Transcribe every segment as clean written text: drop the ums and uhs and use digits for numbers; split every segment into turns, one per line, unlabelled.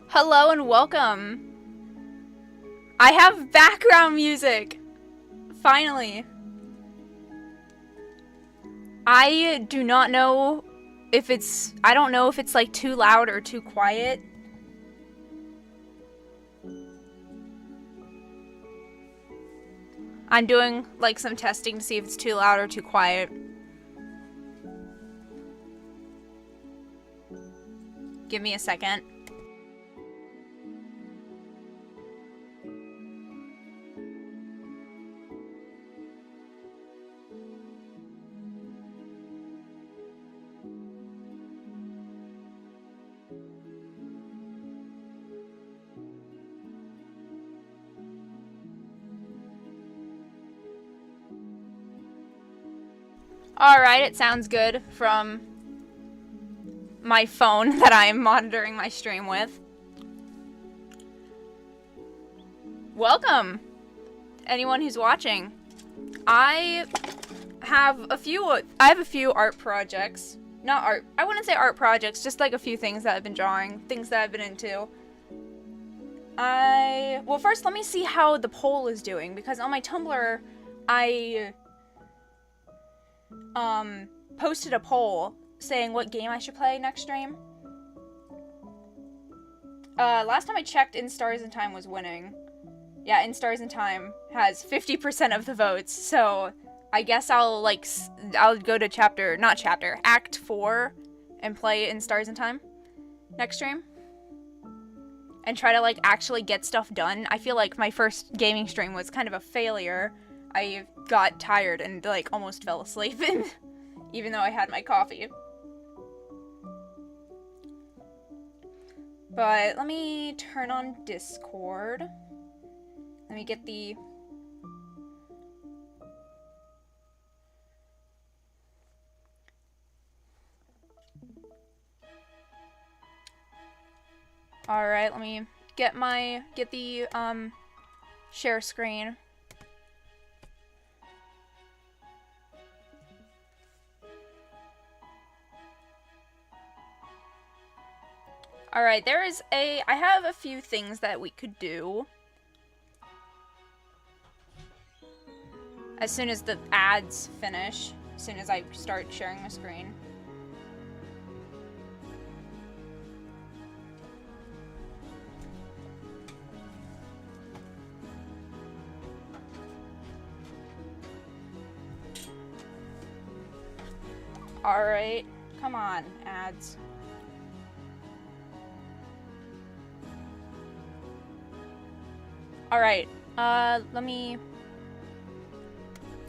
Hello and welcome. I have background music. Finally. I do not know if I don't know if it's like too loud or too quiet. I'm doing like some testing to see if it's too loud or too quiet. Give me a second. Alright, it sounds good from my phone that I am monitoring my stream with. Welcome, anyone who's watching. I have a few art projects. Not art, I wouldn't say art projects, just like a few things that I've been drawing, things that I've been into. Well, first let me see how the poll is doing, because on my Tumblr, I posted a poll saying what game I should play next stream. Last time I checked, In Stars in Time was winning. Yeah, In Stars in Time has 50% of the votes, so I guess I'll go to Act 4 and play In Stars in Time next stream. And try to, like, actually get stuff done. I feel like my first gaming stream was kind of a failure. I got tired and, like, almost fell asleep, even though I had my coffee. But let me turn on Discord. Let me get the... Alright, let me get the, share screen. Alright, I have a few things that we could do. As soon as the ads finish, as soon as I start sharing my screen. Alright, come on, ads. Alright, let me...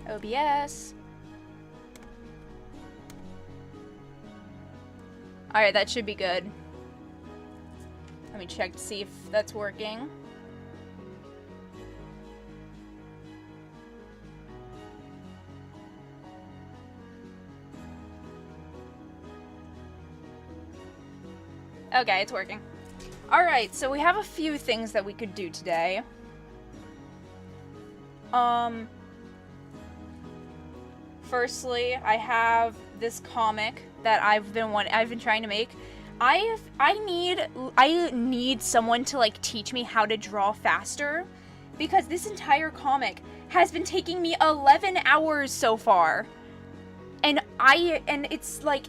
OBS. Alright, that should be good. Let me check to see if that's working. Okay, it's working. Alright, so we have a few things that we could do today. Firstly, I have this comic that I've been trying to make. I need someone to, like, teach me how to draw faster, because this entire comic has been taking me 11 hours so far. And it's like,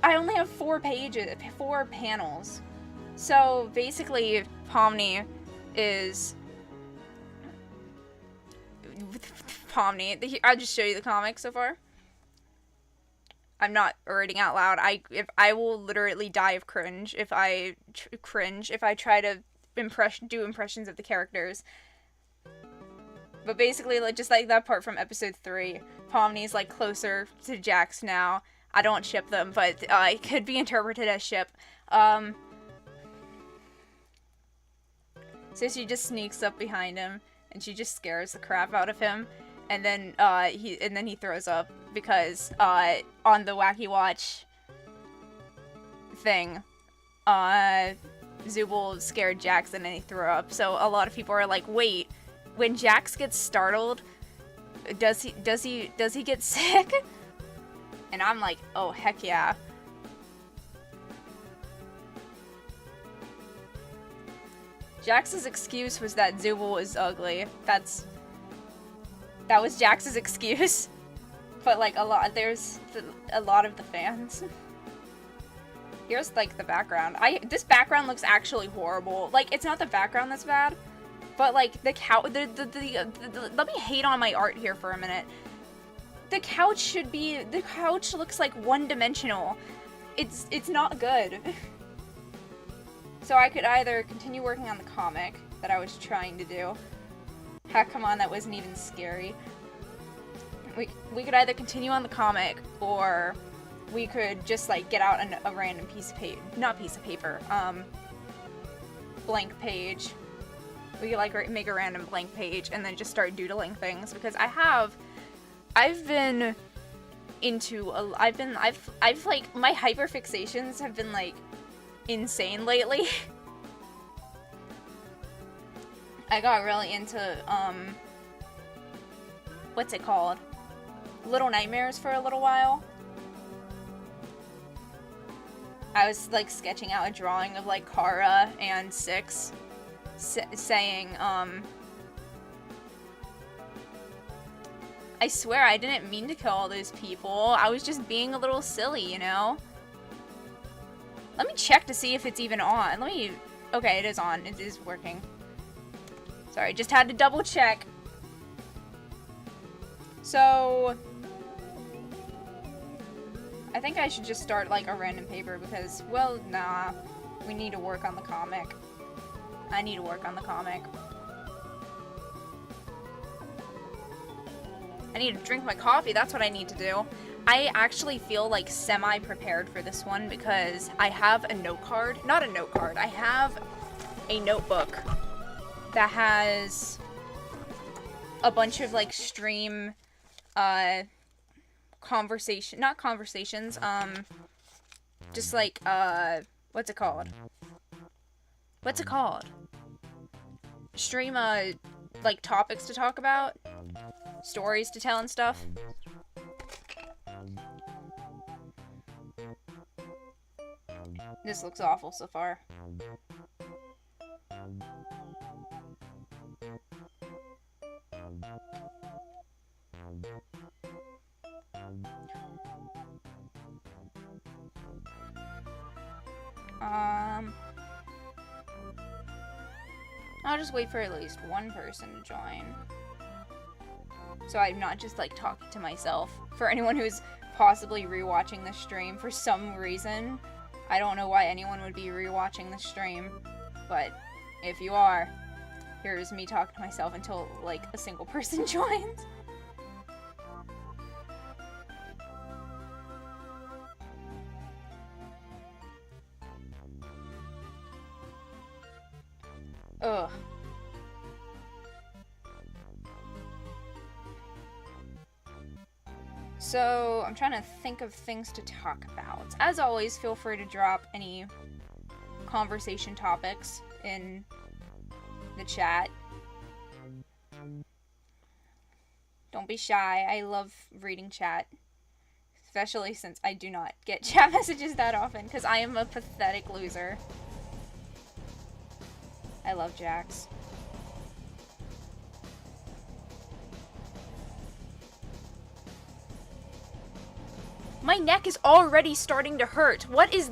I only have 4 panels. So basically, Pomni is... I'll just show you the comic so far. I'm not reading out loud. I will literally die of cringe if I try to do impressions of the characters. But basically, like, just like that part from episode 3, Pomni's like closer to Jax now. I don't ship them, but it could be interpreted as ship. So she just sneaks up behind him, and she just scares the crap out of him, and then he throws up because on the Wacky Watch thing, Zooble scared Jax and then he threw up. So a lot of people are like, wait, when Jax gets startled, does he get sick? And I'm like, oh heck yeah. Jax's excuse was that Zooble was ugly. That was Jax's excuse. But like there's a lot of the fans. Here's like the background. This background looks actually horrible. Like, it's not the background that's bad, but like the couch. Let me hate on my art here for a minute. The couch looks like one-dimensional. It's not good. So I could either continue working on the comic that I was trying to do. Heck, come on, that wasn't even scary. We could either continue on the comic, or we could just like get out a random blank page. We could like make a random blank page and then just start doodling things, because I've been into I've like, my hyperfixations have been like insane lately. I got really into what's it called? Little Nightmares for a little while. I was like sketching out a drawing of like Kara and Six saying I swear I didn't mean to kill all those people. I was just being a little silly, you know? Let me check to see if it's even on. Okay, it is on. It is working. Sorry, just had to double check. So I think I should just start like a random paper because, well, nah. We need to work on the comic. I need to work on the comic. I need to drink my coffee. That's what I need to do. I actually feel like semi-prepared for this one because I have a note card. Not a note card. I have a notebook that has a bunch of like stream not conversations, just like what's it called? Stream like topics to talk about, stories to tell and stuff. This looks awful so far. I'll just wait for at least one person to join. So I'm not just like talking to myself. For anyone who's possibly rewatching the stream for some reason, I don't know why anyone would be rewatching the stream, but if you are, here's me talking to myself until like a single person joins. Ugh. So, I'm trying to think of things to talk about. As always, feel free to drop any conversation topics in the chat. Don't be shy. I love reading chat. Especially since I do not get chat messages that often, because I am a pathetic loser. I love Jax. My neck is already starting to hurt. What is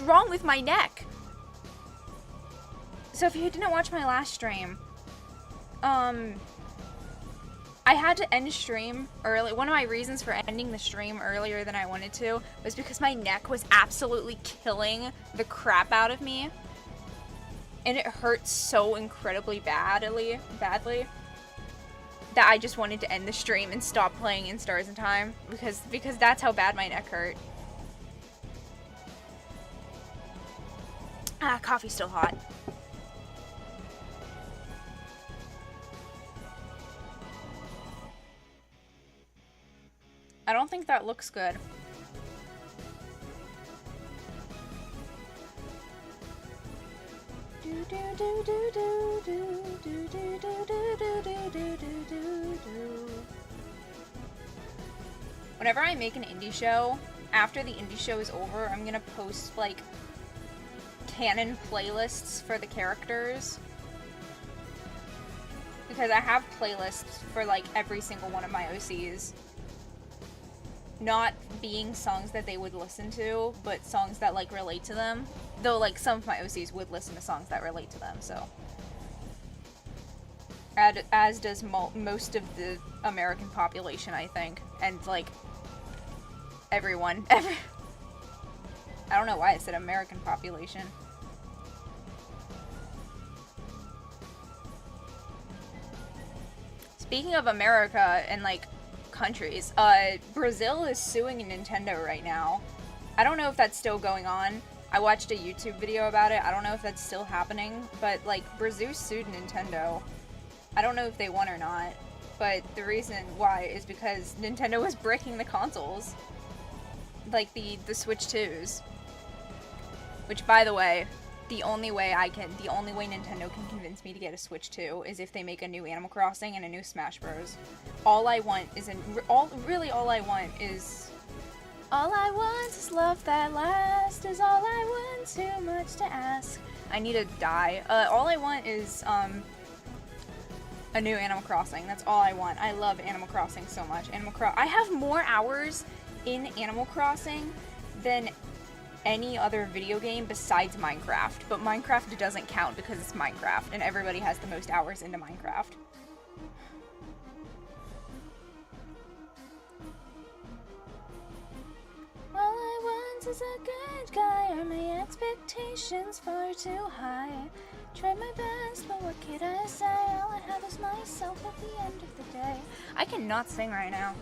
wrong with my neck? So if you didn't watch my last stream, I had to end stream early. One of my reasons for ending the stream earlier than I wanted to was because my neck was absolutely killing the crap out of me. And it hurt so incredibly badly. that I just wanted to end the stream and stop playing In Stars in Time because that's how bad my neck hurt. Ah, coffee's still hot. I don't think that looks good. Whenever I make an indie show, after the indie show is over, I'm gonna post like canon playlists for the characters. Because I have playlists for like every single one of my OCs. Not being songs that they would listen to, but songs that like relate to them. Though like some of my OCs would listen to songs that relate to them, so. As does most of the American population, I think. And like, everyone. I don't know why I said American population. Speaking of America and like countries, Brazil is suing Nintendo right now. I don't know if that's still going on. I watched a YouTube video about it. I don't know if that's still happening, but like Brazil sued Nintendo. I don't know if they won or not, but the reason why is because Nintendo was breaking the consoles. Like the Switch 2s. Which, by the way, the only way Nintendo can convince me to get a Switch 2 is if they make a new Animal Crossing and a new Smash Bros. All I want is all I want is love that lasts, is all I want, too much to ask. I need to die. All I want is, a new Animal Crossing. That's all I want. I love Animal Crossing so much. I have more hours in Animal Crossing than any other video game besides Minecraft. But Minecraft doesn't count because it's Minecraft, and everybody has the most hours into Minecraft. All I want is a good guy. Are my expectations far too high? Tried my best, but what could I say? All I have is myself at the end of the day. I cannot sing right now.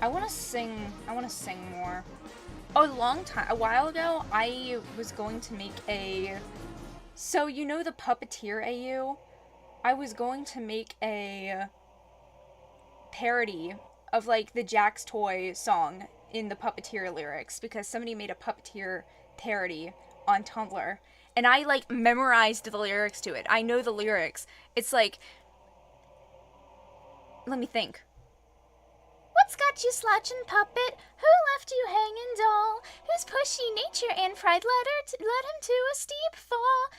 I want to sing more. Oh, a while ago, I was going to make a... So, you know the Puppeteer AU? I was going to make a parody of, like, the Jack's Toy song in the Puppeteer lyrics, because somebody made a Puppeteer parody on Tumblr. And I, like, memorized the lyrics to it. I know the lyrics. It's like... Let me think. What's got you slouching, puppet? Who left you hanging, doll? Whose pushy nature and pride led him to a steep fall?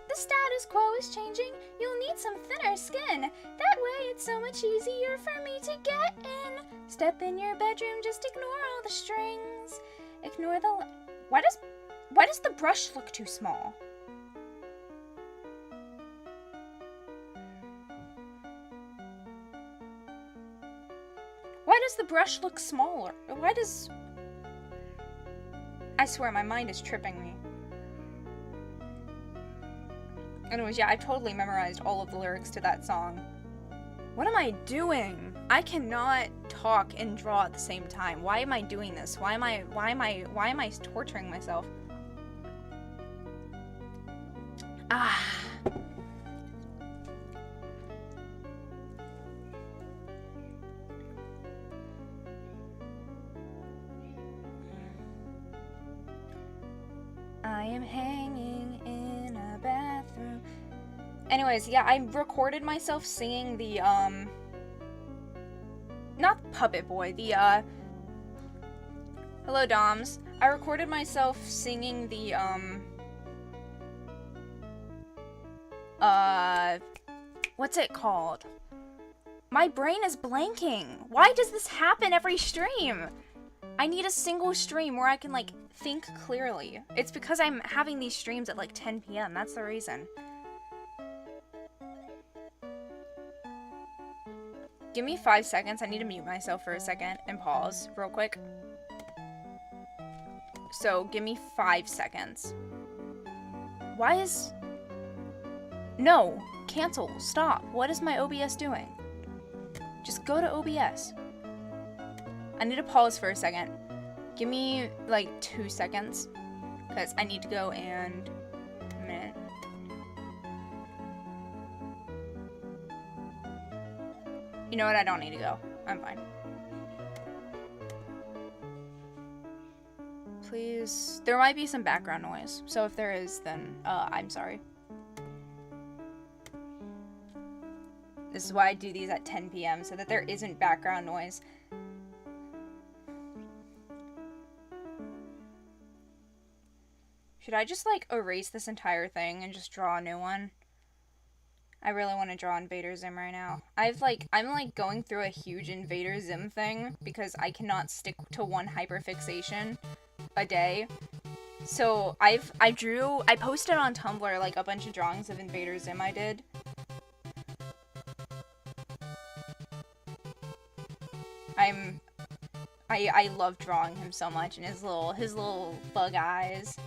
The status quo is changing. You'll need some thinner skin. That way it's so much easier for me to get in. Step in your bedroom, just ignore all the strings. Ignore the... Why does the brush look too small? Why does the brush look smaller? Why does... I swear, my mind is tripping me. Anyways, yeah, I totally memorized all of the lyrics to that song. What am I doing? I cannot talk and draw at the same time. Why am I doing this? Why am I torturing myself? Ah. I am hanging in a bathroom. Anyways, yeah, I recorded myself singing the, not Puppet Boy, the, hello, Doms. I recorded myself singing the, what's it called? My brain is blanking. Why does this happen every stream? I need a single stream where I can, like, think clearly. It's because I'm having these streams at, like, 10 p.m. That's the reason. Give me 5 seconds. I need to mute myself for a second and pause real quick. So, give me 5 seconds. Why is... No, cancel, stop. What is my OBS doing? Just go to OBS. I need to pause for a second. Give me like 2 seconds, because I need to go and a minute. You know what? I don't need to go. I'm fine. Please. There might be some background noise, so if there is, then I'm sorry. This is why I do these at 10 p.m. so that there isn't background noise. Should I just like erase this entire thing and just draw a new one? I really want to draw Invader Zim right now. I'm like going through a huge Invader Zim thing because I cannot stick to one hyperfixation a day. So I posted on Tumblr like a bunch of drawings of Invader Zim I did. I love drawing him so much, and his little bug eyes.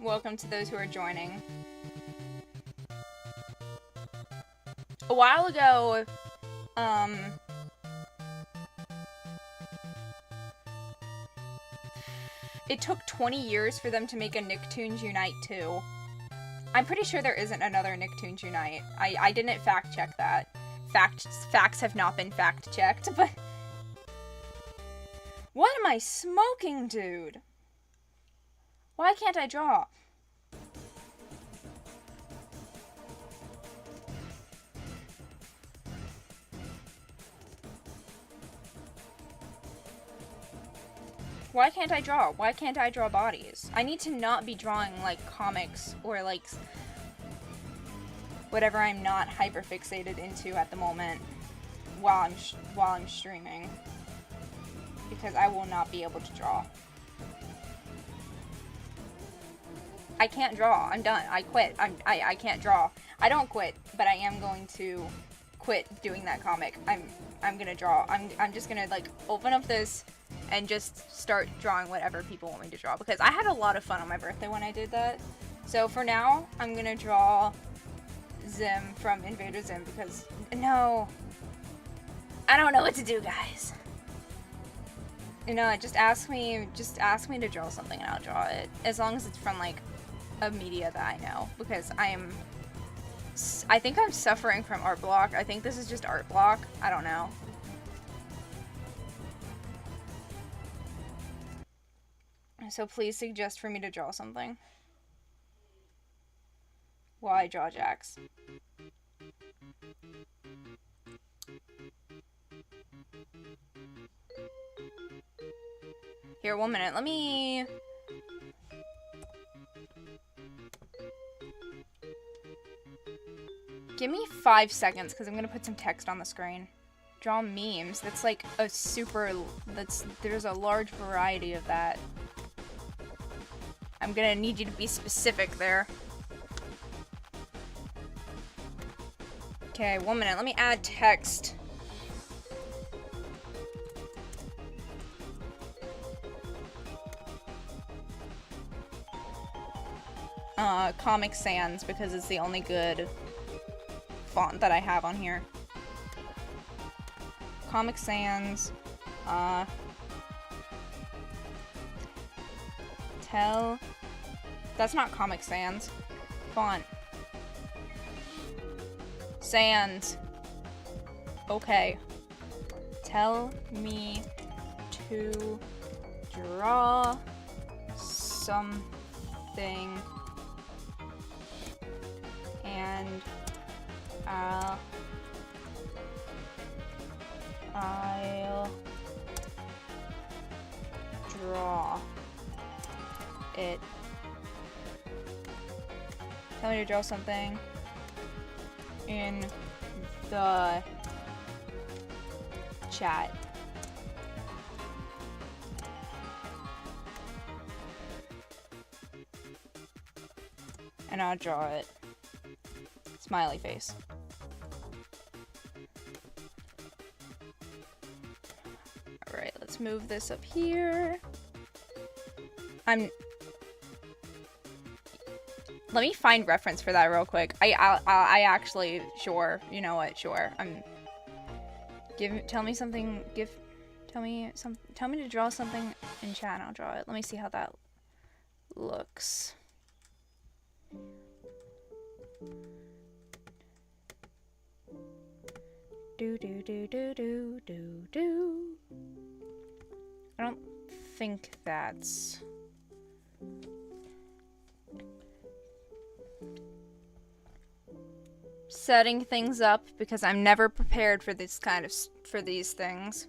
Welcome to those who are joining. A while ago, it took 20 years for them to make a Nicktoons Unite 2. I'm pretty sure there isn't another Nicktoons Unite. I didn't fact check that. Facts have not been fact checked, but... What am I smoking, dude? Why can't I draw? Why can't I draw? Why can't I draw bodies? I need to not be drawing, like, comics or, like, whatever I'm not hyperfixated into at the moment while I'm streaming. Because I will not be able to draw. I can't draw. I'm done. I quit. I can't draw. I don't quit, but I am going to quit doing that comic. I'm gonna draw. I'm just gonna, like, open up this and just start drawing whatever people want me to draw, because I had a lot of fun on my birthday when I did that. So for now, I'm gonna draw Zim from Invader Zim, because no, I don't know what to do, guys. You know, just ask me to draw something and I'll draw it, as long as it's from like a media that I know, because I think I'm suffering from art block. I think this is just art block. I don't know. So please suggest for me to draw something while I draw Jax. Here, 1 minute. Let me... Give me 5 seconds, because I'm going to put some text on the screen. Draw memes. That's like a super... There's a large variety of that. I'm gonna need you to be specific there. Okay, 1 minute. Let me add text. Comic Sans, because it's the only good font that I have on here. Comic Sans. That's not Comic Sans. Font. Sans. Okay. Tell me to draw something and I'll draw it. Tell me to draw something in the chat. And I'll draw it. It's smiley face. let's move this up here. Let me find reference for that real quick. I actually, sure, you know what, sure. Tell me to draw something in chat and I'll draw it. Let me see how that looks. Do do do do do do do. I don't think that's setting things up because I'm never prepared for this kind of for these things.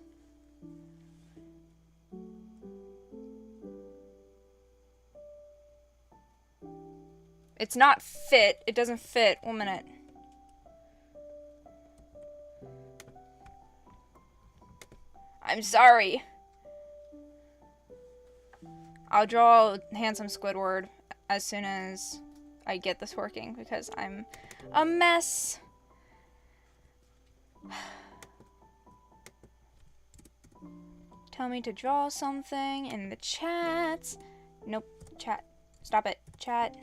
It's not fit. It doesn't fit. 1 minute. I'm sorry. I'll draw handsome Squidward as soon as I get this working because I'm a mess. Tell me to draw something in the chat. Nope. Chat. Stop it. Chat.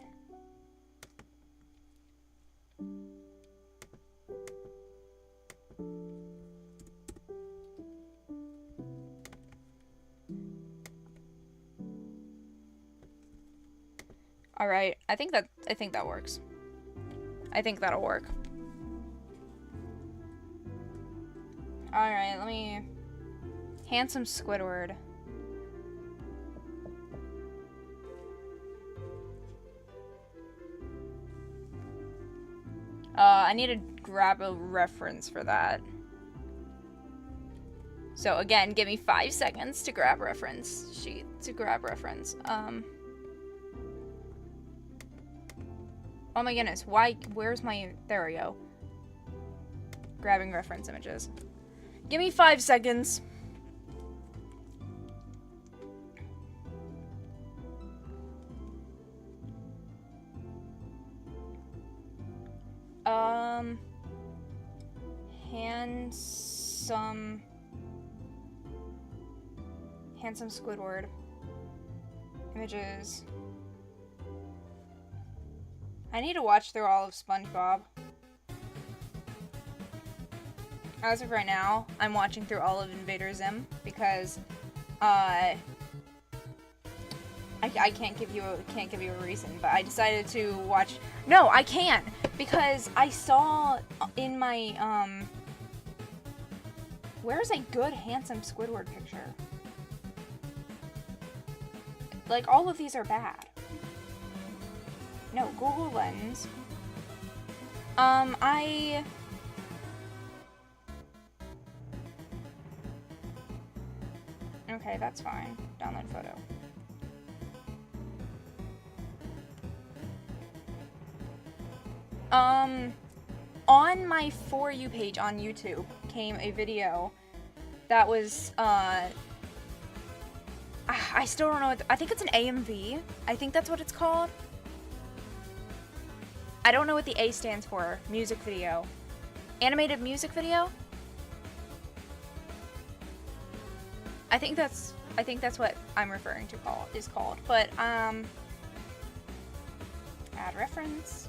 All right. I think that works. I think that'll work. All right, let me handsome Squidward. I need to grab a reference for that. So again, give me 5 seconds to grab reference sheet to grab reference. Oh my goodness, why, where's my, there we go. Grabbing reference images. Give me 5 seconds. Handsome Squidward. Images. I need to watch through all of SpongeBob. As of right now, I'm watching through all of Invader Zim because I can't give you a reason, but I decided to watch. No, I can because I saw in my where's a good handsome Squidward picture? Like all of these are bad. No, Google Lens. Okay, that's fine. Download photo. On my For You page on YouTube came a video that was, I still don't know what, I think it's an AMV. I think that's what it's called. I don't know what the A stands for. Music video. Animated music video? I think that's what I'm referring to is called. But, add reference.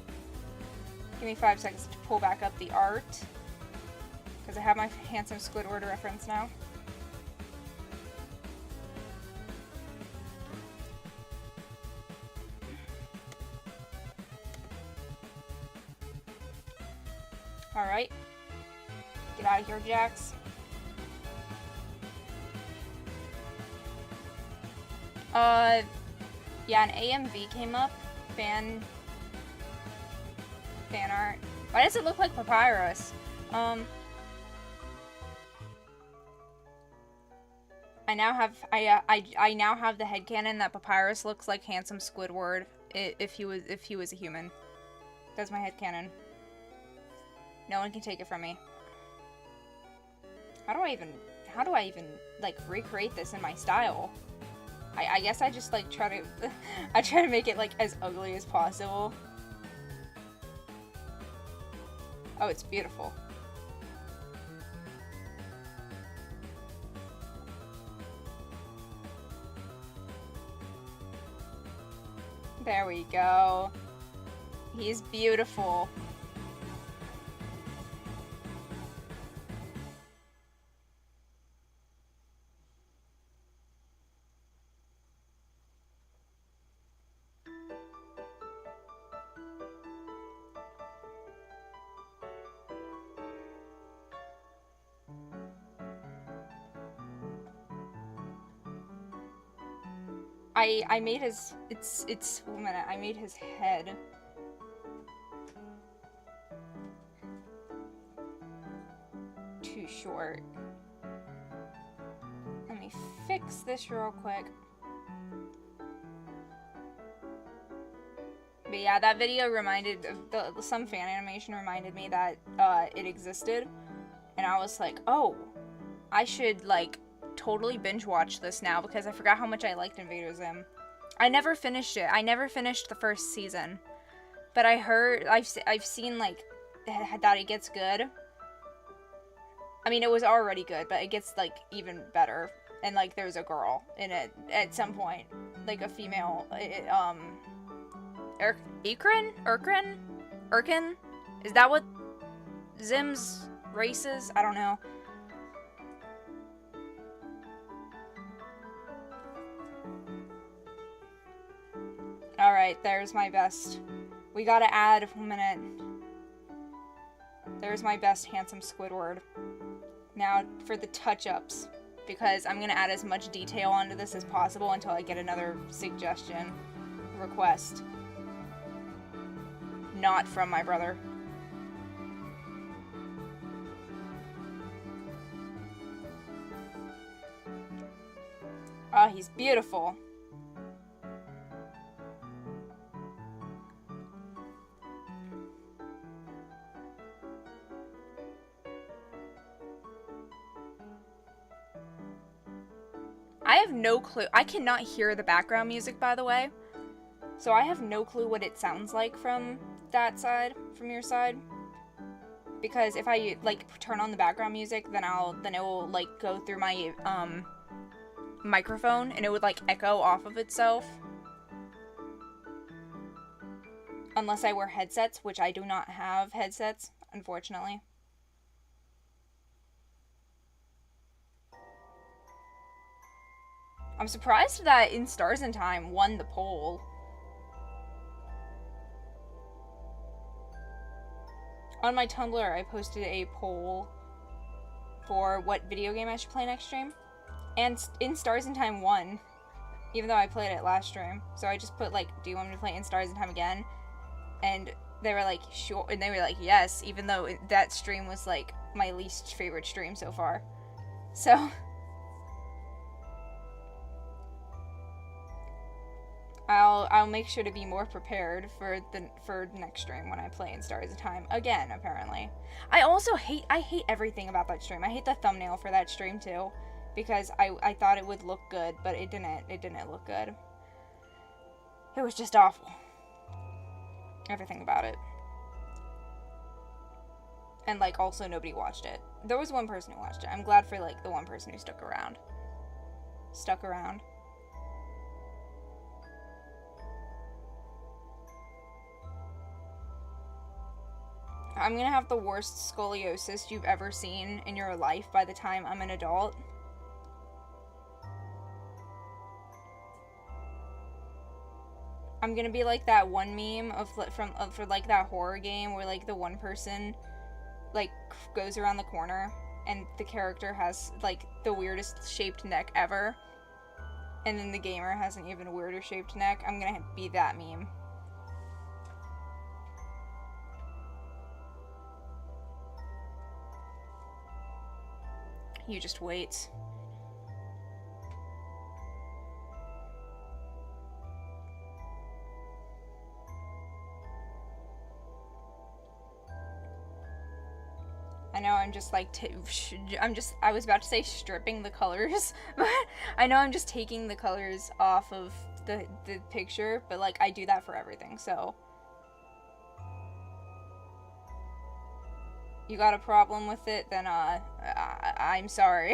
Give me 5 seconds to pull back up the art. Because I have my handsome Squidward reference now. Alright. Get out of here, Jax. Yeah, an AMV came up. Fan art. Why does it look like Papyrus? I now have the headcanon that Papyrus looks like handsome Squidward if he was a human. That's my headcanon. No one can take it from me. How do I even like recreate this in my style? I guess I just like try to make it like as ugly as possible. Oh, it's beautiful. There we go. He's beautiful. I made his, it's, 1 minute, I made his head. Too short. Let me fix this real quick. But yeah, that video reminded, some fan animation reminded me that, it existed. And I was like, oh, I should, like, totally binge watch this now because I forgot how much I liked Invader Zim. I never finished it. I never finished the first season. But I heard, I've seen, like, that it gets good. I mean, it was already good, but it gets, like, even better. And, like, there's a girl in it at some point. Like, a female, Erkin? Is that what Zim's race is? I don't know. Alright, there's my best. We gotta add, 1 minute. There's my best handsome Squidward. Now for the touch-ups, because I'm gonna add as much detail onto this as possible until I get another suggestion, request. Not from my brother. Ah, he's beautiful. I have no clue. I cannot hear the background music, by the way. So I have no clue what it sounds like from that side, from your side. Because if I, like, turn on the background music, then it will, like, go through my, microphone, and it would, like, echo off of itself. Unless I wear headsets, which I do not have headsets, unfortunately. I'm surprised that In Stars in Time won the poll. On my Tumblr, I posted a poll for what video game I should play next stream. And In Stars in Time won, even though I played it last stream. So I just put, like, do you want me to play In Stars in Time again? And they were like, sure, and they were like, yes, even though that stream was, like, my least favorite stream so far. So I'll make sure to be more prepared for next stream when I play In Stars in Time again, apparently. I also hate everything about that stream. I hate the thumbnail for that stream too, because I thought it would look good, but it didn't look good. It was just awful. Everything about it. And, like, also nobody watched it. There was one person who watched it. I'm glad for, like, the one person who stuck around. I'm gonna have the worst scoliosis you've ever seen in your life by the time I'm an adult. I'm gonna be like that one meme for like that horror game where, like, the one person, like, goes around the corner and the character has, like, the weirdest shaped neck ever, and then the gamer has an even weirder shaped neck. I'm gonna be that meme. You just wait. I know I'm just, like, I was about to say stripping the colors, but I know I'm just taking the colors off of the picture, but, like, I do that for everything, so. You got a problem with it, then, I'm sorry.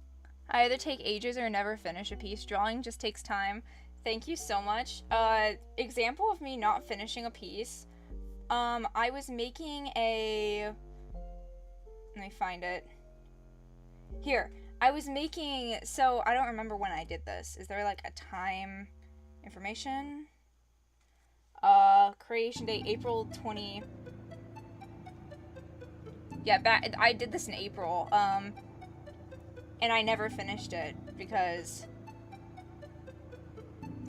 I either take ages or never finish a piece. Drawing just takes time. Thank you so much. Example of me not finishing a piece. I was making a... Let me find it. Here. I was making... So, I don't remember when I did this. Is there, like, a time information? Creation date, April 20... Yeah, I did this in April. And I never finished it because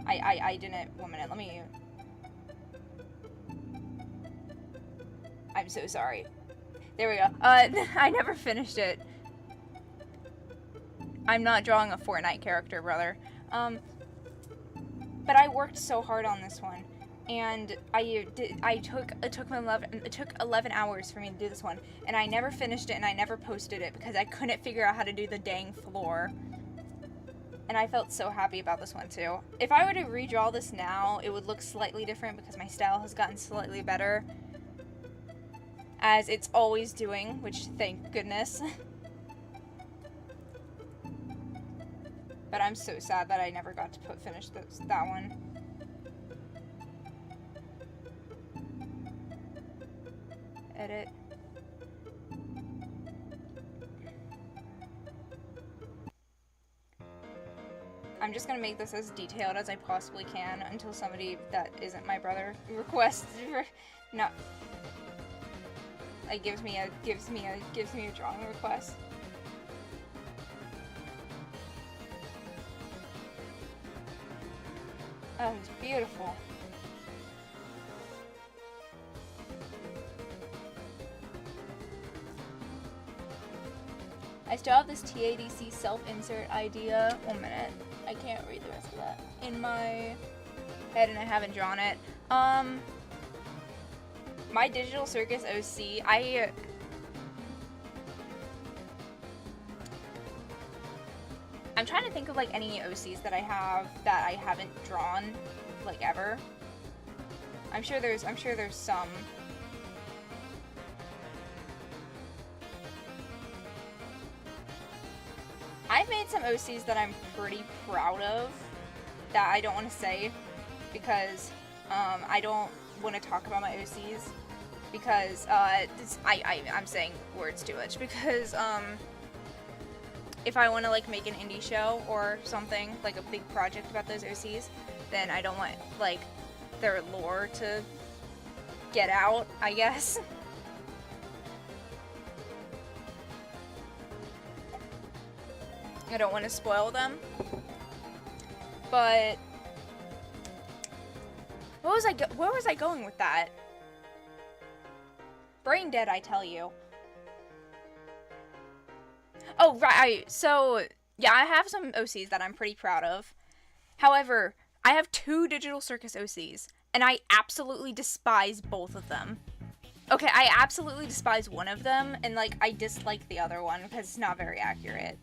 I didn't. 1 minute, let me. I'm so sorry. There we go. I never finished it. I'm not drawing a Fortnite character, brother. But I worked so hard on this one. And it took 11 hours for me to do this one, and I never finished it, and I never posted it because I couldn't figure out how to do the dang floor. And I felt so happy about this one too. If I were to redraw this now, it would look slightly different because my style has gotten slightly better, as it's always doing, which thank goodness. But I'm so sad that I never got to finish that one. Edit. I'm just gonna make this as detailed as I possibly can until somebody that isn't my brother requests not like gives me a drawing request. Oh, it's beautiful. I still have this TADC self-insert idea. 1 minute. I can't read the rest of that in my head, and I haven't drawn it. My Digital Circus OC, I'm trying to think of like any OCs that I have that I haven't drawn like ever. I'm sure there's some. I've made some OCs that I'm pretty proud of that I don't want to say because I don't want to talk about my OCs because I'm saying words too much because if I want to like make an indie show or something, like a big project about those OCs, then I don't want like their lore to get out, I guess. I don't want to spoil them, but where was I going with that? Brain dead, I tell you. Oh, right, so, yeah, I have some OCs that I'm pretty proud of. However, I have 2 Digital Circus OCs, and I absolutely despise both of them. Okay, I absolutely despise one of them, and, like, I dislike the other one because it's not very accurate.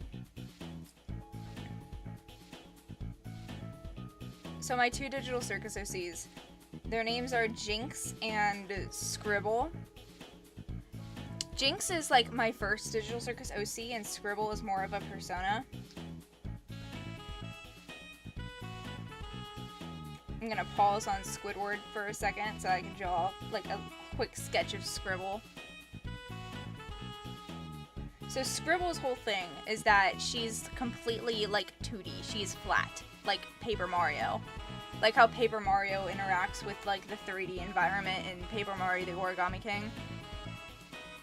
So my 2 Digital Circus OCs, their names are Jinx and Scribble. Jinx is like my first Digital Circus OC, and Scribble is more of a persona. I'm gonna pause on Squidward for a second so I can draw like a quick sketch of Scribble. So Scribble's whole thing is that she's completely like 2D. She's flat, like Paper Mario. Like how Paper Mario interacts with like the 3D environment in Paper Mario the Origami King.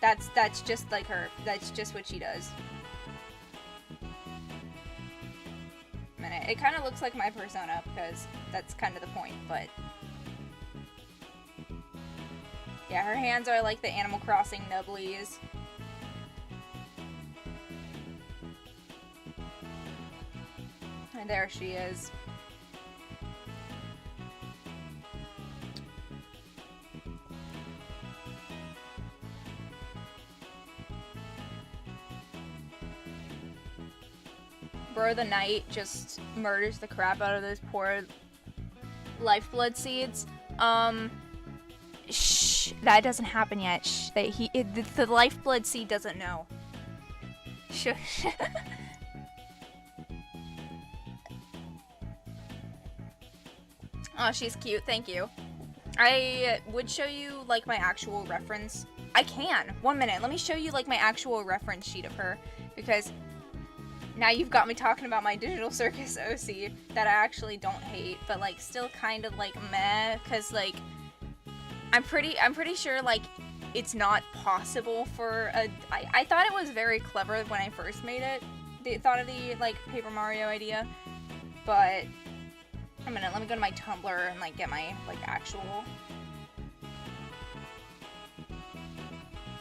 That's just like her. That's just what she does. It kind of looks like my persona because that's kind of the point, but yeah, her hands are like the Animal Crossing Nubblies. And there she is. Bro the Knight just murders the crap out of those poor lifeblood seeds. Shh, that doesn't happen yet. Shh, the lifeblood seed doesn't know. Shush. Oh, she's cute. Thank you. I would show you, like, my actual reference. I can. 1 minute. Let me show you, like, my actual reference sheet of her. Because now you've got me talking about my Digital Circus OC that I actually don't hate, but, like, still kind of, like, meh. Because, like, I'm pretty sure, like, it's not possible for a... I thought it was very clever when I first made it. Thought of the, like, Paper Mario idea. But... a minute, let me go to my Tumblr and, like, get my, like, actual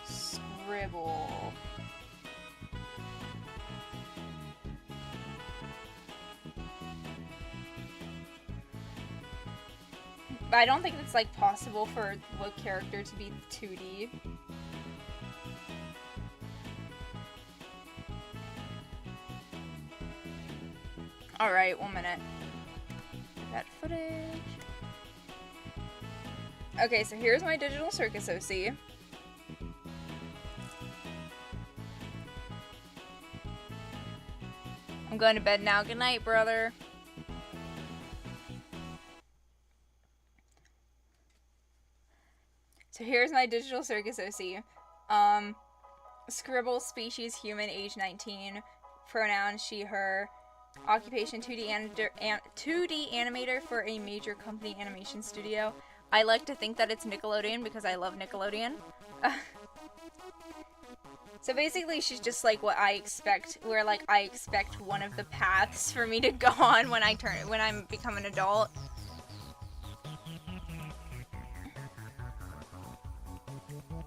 scribble. But I don't think it's, like, possible for the character to be 2D. Alright, 1 minute. That footage. Okay, so here's my Digital Circus OC. I'm going to bed now. Good night, brother. So here's my Digital Circus OC. Scribble, species, human, age 19. Pronoun, she, her. Occupation, 2D animator for a major company animation studio. I like to think that it's Nickelodeon because I love Nickelodeon. So basically she's just like what I expect, where like I expect one of the paths for me to go on when I become an adult.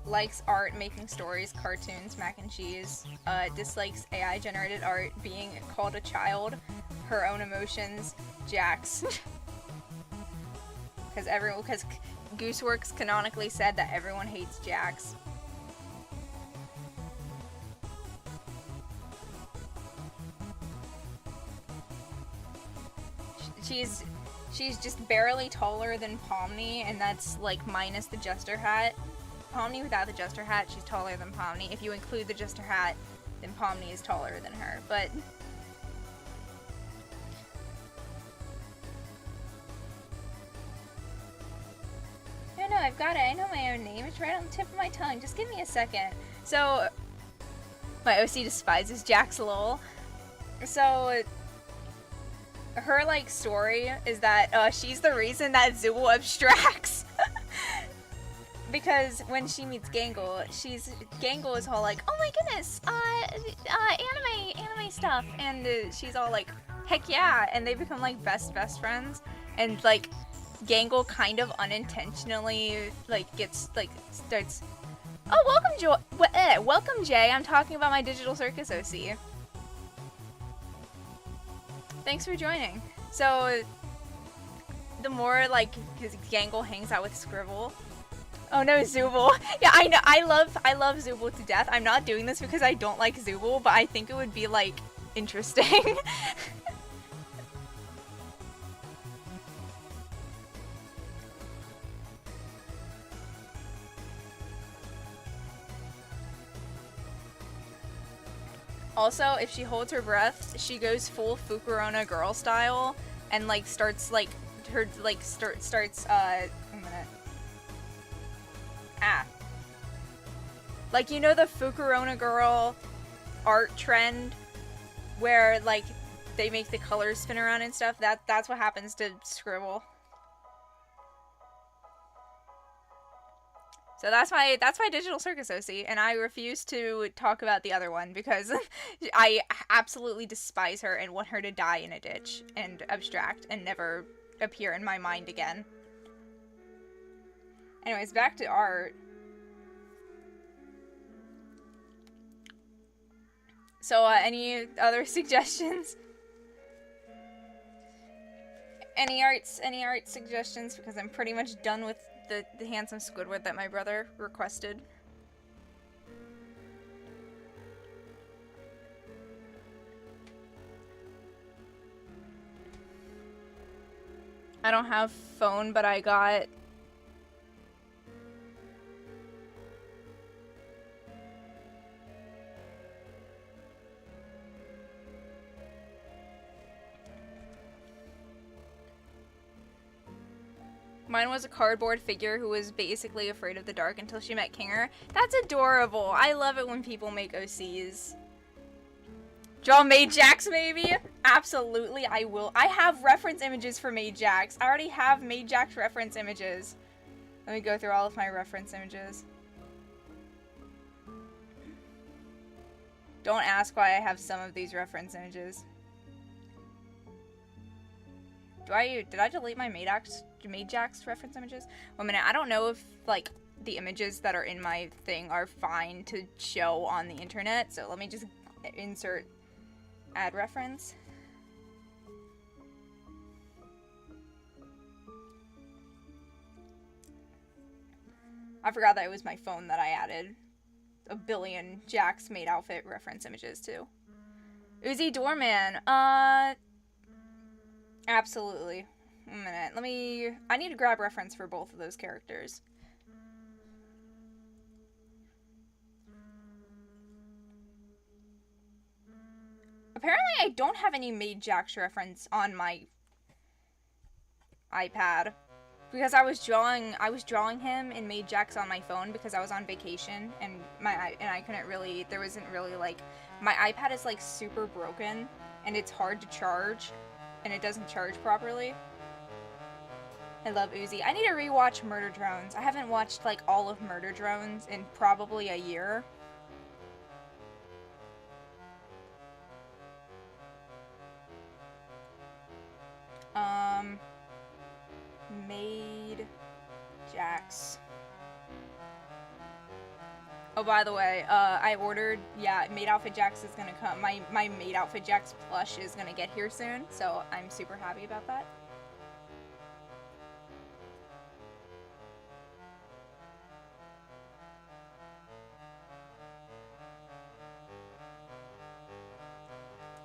Likes art, making stories, cartoons, mac and cheese. Dislikes AI generated art, being called a child, her own emotions, Jax. Because Gooseworks canonically said that everyone hates Jax. She's just barely taller than Pomni, and that's like minus the Jester hat. Pomni without the Jester hat, she's taller than Pomni. If you include the Jester hat, then Pomni is taller than her, but... No, I've got it. I know my own name. It's right on the tip of my tongue. Just give me a second. So, my OC despises Jax lol. So, her, like, story is that she's the reason that Zooble abstracts. Because when she meets Gangle, Gangle is all like, oh my goodness, anime stuff, and she's all like, heck yeah, and they become like best friends, and like, Gangle kind of unintentionally like starts, oh welcome Jay, I'm talking about my Digital Circus OC. Thanks for joining. So, the more like Gangle hangs out with Scribble. Oh no, Zooble. Yeah, I know. I love Zooble to death. I'm not doing this because I don't like Zooble, but I think it would be like interesting. Also, if she holds her breath, she goes full Fukurona girl style and like starts like her like starts a minute. Like, you know the Fukurona girl art trend where like they make the colors spin around and stuff? That's what happens to Scribble. So that's my Digital Circus OC, and I refuse to talk about the other one because I absolutely despise her and want her to die in a ditch and abstract and never appear in my mind again. Anyways, back to art. So, any other suggestions? Any art suggestions? Because I'm pretty much done with the handsome Squidward that my brother requested. I don't have phone, but I got... Mine was a cardboard figure who was basically afraid of the dark until she met Kinger. That's adorable. I love it when people make OCs. Draw Majax, maybe? Absolutely, I will. I have reference images for Majax. I already have Majax reference images. Let me go through all of my reference images. Don't ask why I have some of these reference images. Did I delete my Majax reference images? 1 minute, I don't know if, like, the images that are in my thing are fine to show on the internet, so let me just insert add reference. I forgot that it was my phone that I added a billion Jax made outfit reference images to. Uzi Doorman, absolutely. 1 minute, I need to grab reference for both of those characters. Apparently I don't have any Majax reference on my iPad. Because I was drawing him in Majax on my phone because I was on vacation and I couldn't really, there wasn't really like, my iPad is like super broken and it's hard to charge and it doesn't charge properly. I love Uzi. I need to rewatch Murder Drones. I haven't watched like all of Murder Drones in probably a year. Majax. Oh, by the way, I ordered, yeah, Maid Outfit Jax is gonna come. My Maid Outfit Jax plush is gonna get here soon, so I'm super happy about that.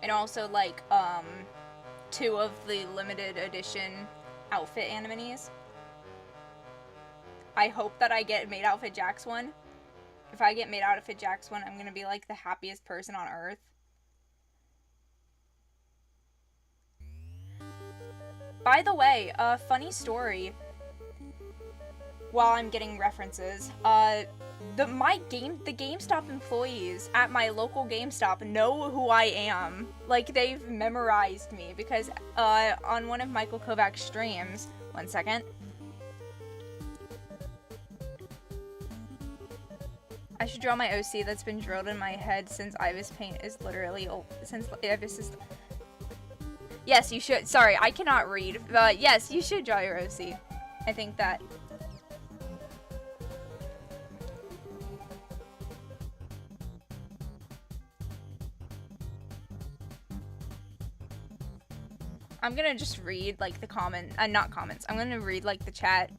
And also, like, 2 of the limited edition outfit Animanies. I hope that I get Maid Outfit Jax one. If I get Maid Outfit Jax one, I'm gonna be like the happiest person on earth. By the way, funny story. While I'm getting references, the GameStop employees at my local GameStop know who I am. Like, they've memorized me because on one of Michael Kovac's streams, 1 second. I should draw my OC that's been drilled in my head since Ibis Paint is literally old, since Ibis is. Yes, you should. Sorry, I cannot read. But yes, you should draw your OC. I think that. I'm gonna just read like the not comments. I'm gonna read like the chat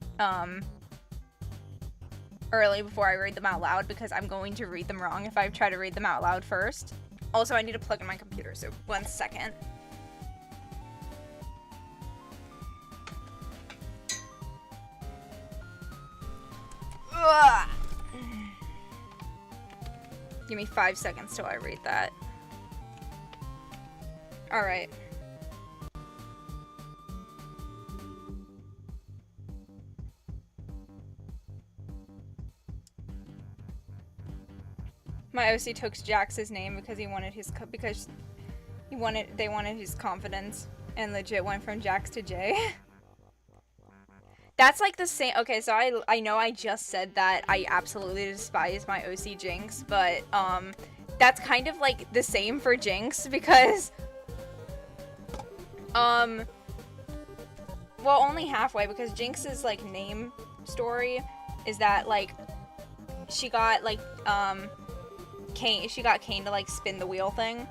early before I read them out loud because I'm going to read them wrong if I try to read them out loud first. Also, I need to plug in my computer, so 1 second. Ugh. Give me 5 seconds till I read that. Alright. My OC took Jax's name because they wanted his confidence and legit went from Jax to Jay. That's like the same. Okay, so I know I just said that I absolutely despise my OC Jinx, but that's kind of like the same for Jinx because well, only halfway, because Jinx's like name story is that like she got like Cain to like spin the wheel thing,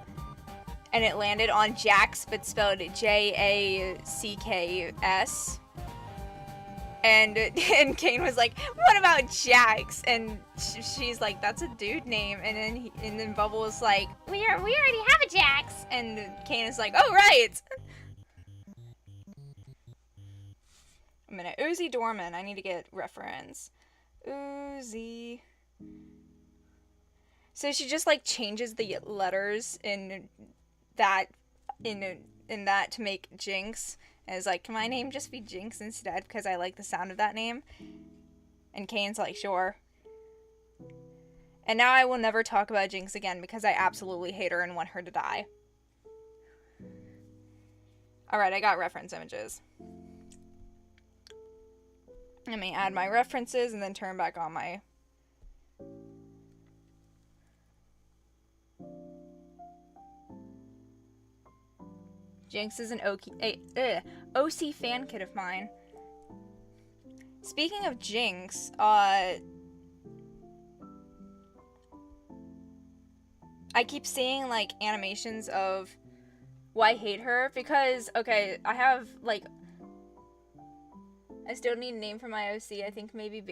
and it landed on Jax, but spelled Jacks. And Cain was like, "What about Jax?" And she's like, "That's a dude name." And then Bubble was like, "We already have a Jax." And Cain is like, "Oh right." A minute, Uzi Dorman. I need to get reference. Uzi. So she just like changes the letters in in that to make Jinx. And it's like, can my name just be Jinx instead? Because I like the sound of that name. And Kane's like, sure. And now I will never talk about Jinx again because I absolutely hate her and want her to die. Alright, I got reference images. Let me add my references and then turn back on my... Jinx is an OC fan kit of mine. Speaking of Jinx, I keep seeing, like, animations of why I hate her, because, okay, I have, like, I still need a name for my OC. I think maybe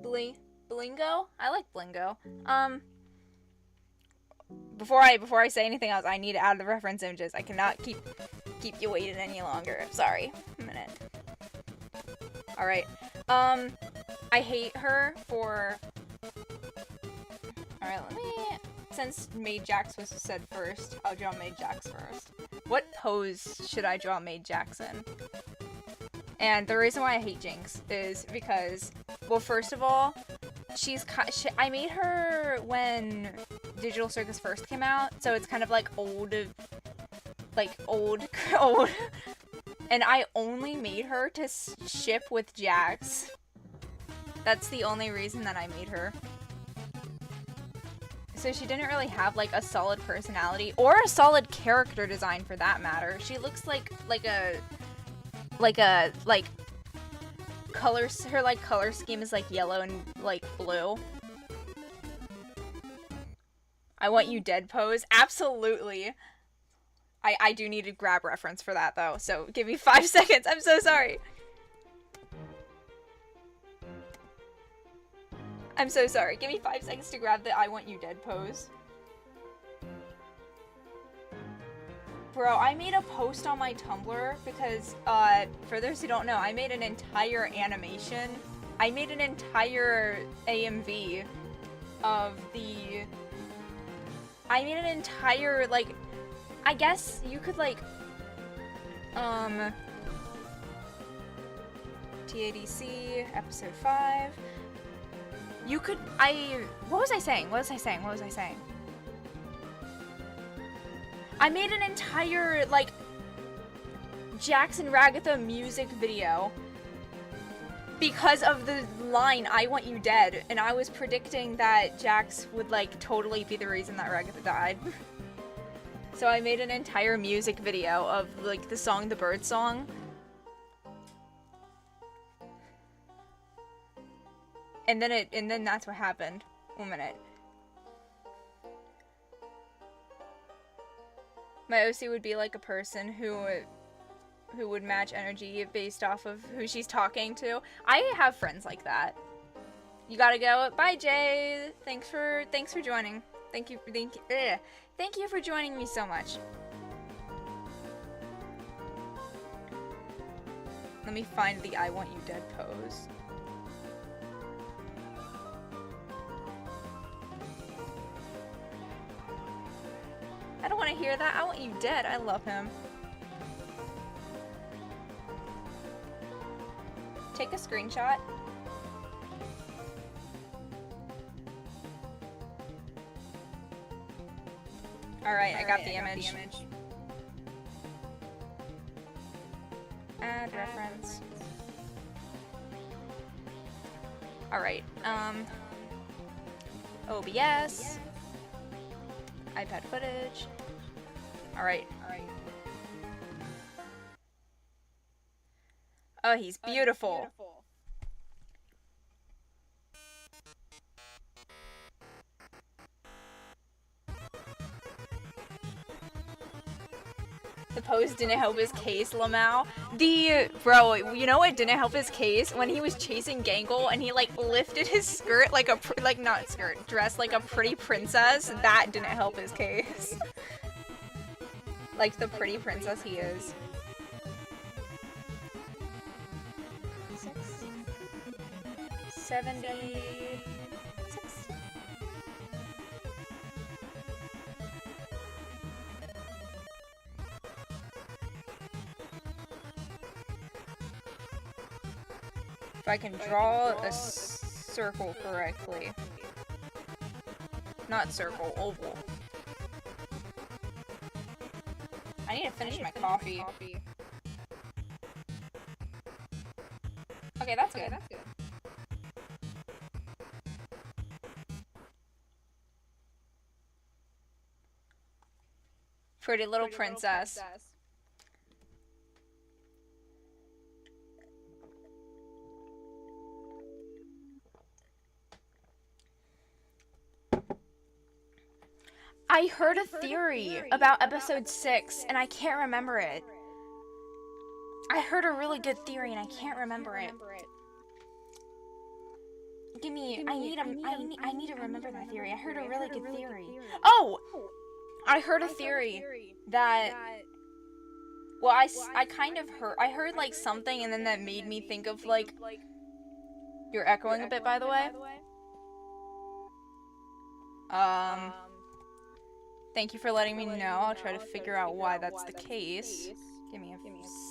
Blingo? I like Blingo. Before I say anything else, I need to add the reference images. I cannot keep you waiting any longer. Sorry. A minute. Alright. I hate her for... Alright, let me... Since Maid Jax was said first, I'll draw Maid Jax first. What pose should I draw Maid Jax in? And the reason why I hate Jinx is because, well, first of all, I made her when Digital Circus first came out, so it's kind of like old. And I only made her to ship with Jax. That's the only reason that I made her. So she didn't really have, like, a solid personality, or a solid character design for that matter. She looks like colors, her, like, color scheme is, like, yellow and, like, blue. I want you dead pose. Absolutely. I do need to grab reference for that, though, so give me 5 seconds. I'm so sorry. I'm so sorry. Give me 5 seconds to grab the I want you dead pose. Bro, I made a post on my Tumblr because, for those who don't know, I made an entire animation. I made an entire AMV of the... I made an entire, like... I guess you could, like... TADC, episode 5... You could... What was I saying? I made an entire, like, Jax and Ragatha music video because of the line, I want you dead, and I was predicting that Jax would, like, totally be the reason that Ragatha died. So I made an entire music video of, like, the song The Bird Song. And then that's what happened. 1 minute. My OC would be like a person who would match energy based off of who she's talking to. I have friends like that. You gotta go. Bye, Jay. Thanks for joining. Thank you for joining me so much. Let me find the I want you dead pose. I don't want to hear that. I want you dead. I love him. Take a screenshot. Alright, I got the image. Add reference. Alright, OBS. iPad footage. Alright. Oh, he's beautiful. The pose didn't help his case, Lamau. Bro, you know what didn't help his case? When he was chasing Gangle and he, like, lifted his skirt like a, not skirt, dress like a pretty princess, that didn't help his case. Like the pretty princess he is. 76. If I can draw a circle correctly. Not circle, oval. I need to finish my coffee. Okay, that's good. Pretty little princess. I heard a theory about episode 6, and I can't remember it. I heard a really good theory, and I can't remember it. I need to remember that theory. I heard a really good theory. Oh! I heard a theory that... Well, I kind of heard... I heard, like, something, and then that made me think of, like... You're echoing a bit, by the way. Thank you for letting me know. I'll try to figure out why that's the case. Give me a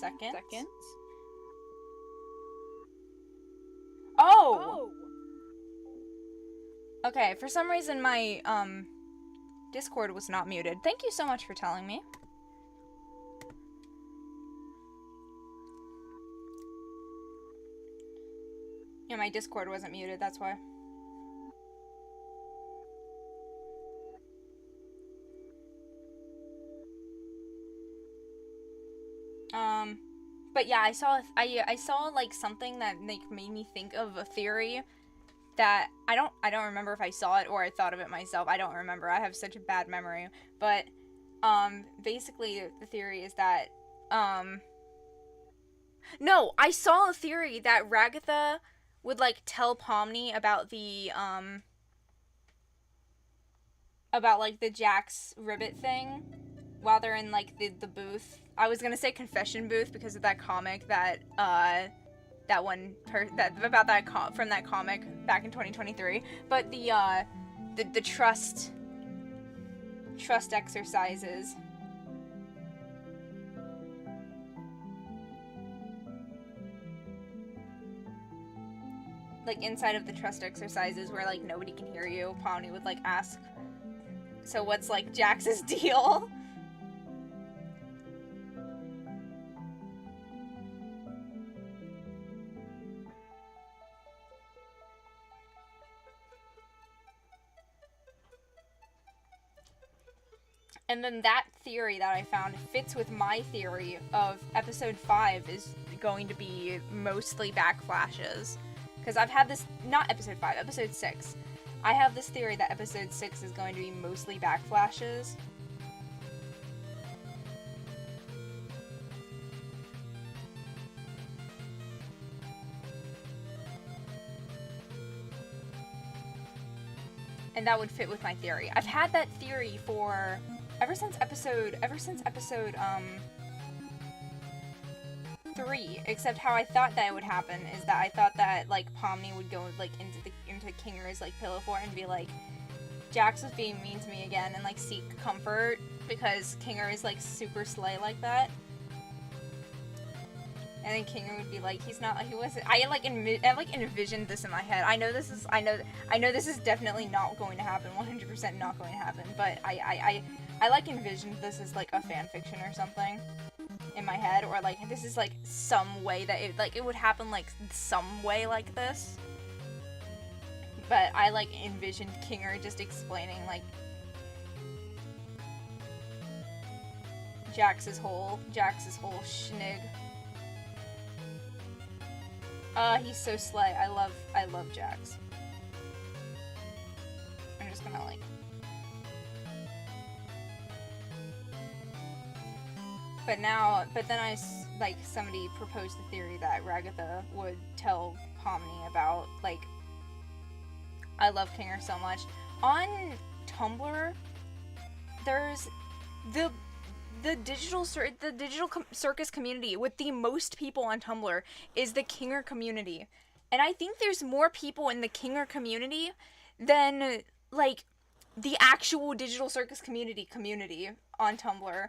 second. Oh! Okay, for some reason my, Discord was not muted. Thank you so much for telling me. Yeah, my Discord wasn't muted, that's why. But yeah, I saw like something that like made me think of a theory that I don't remember if I saw it or I thought of it myself. I don't remember. I have such a bad memory. But basically the theory is that no, I saw a theory that Ragatha would like tell Pomni about the about like the Jax Ribbit thing while they're in like the booth. I was gonna say confession booth because of that comic that from that comic back in 2023. But the trust exercises. Like inside of the trust exercises where like nobody can hear you, Pomni would like ask, so what's like Jax's deal? And then that theory that I found fits with my theory of episode 5 is going to be mostly backflashes. Because I've had this, not episode 5, episode 6. I have this theory that episode 6 is going to be mostly backflashes. And that would fit with my theory. I've had that theory for ever since episode 3, except how I thought that it would happen is that I thought that like Pomni would go like into Kinger's like pillow fort and be like, Jax was being mean to me again, and like seek comfort because Kinger is like super slay like that. And then Kinger would be like, he wasn't. I envisioned this in my head. I know this is definitely not going to happen. 100% not going to happen. But I like envisioned this as like a fan fiction or something in my head, or like this is like some way that it would happen like some way like this. But I like envisioned Kinger just explaining like Jax's whole schnig. He's so slay. I love Jax. I'm just gonna like... But then somebody proposed the theory that Ragatha would tell Pomni about, like, I love Kinger so much. On Tumblr, there's the digital circus community with the most people on Tumblr is the Kinger community. And I think there's more people in the Kinger community than, like, the actual digital circus community on Tumblr.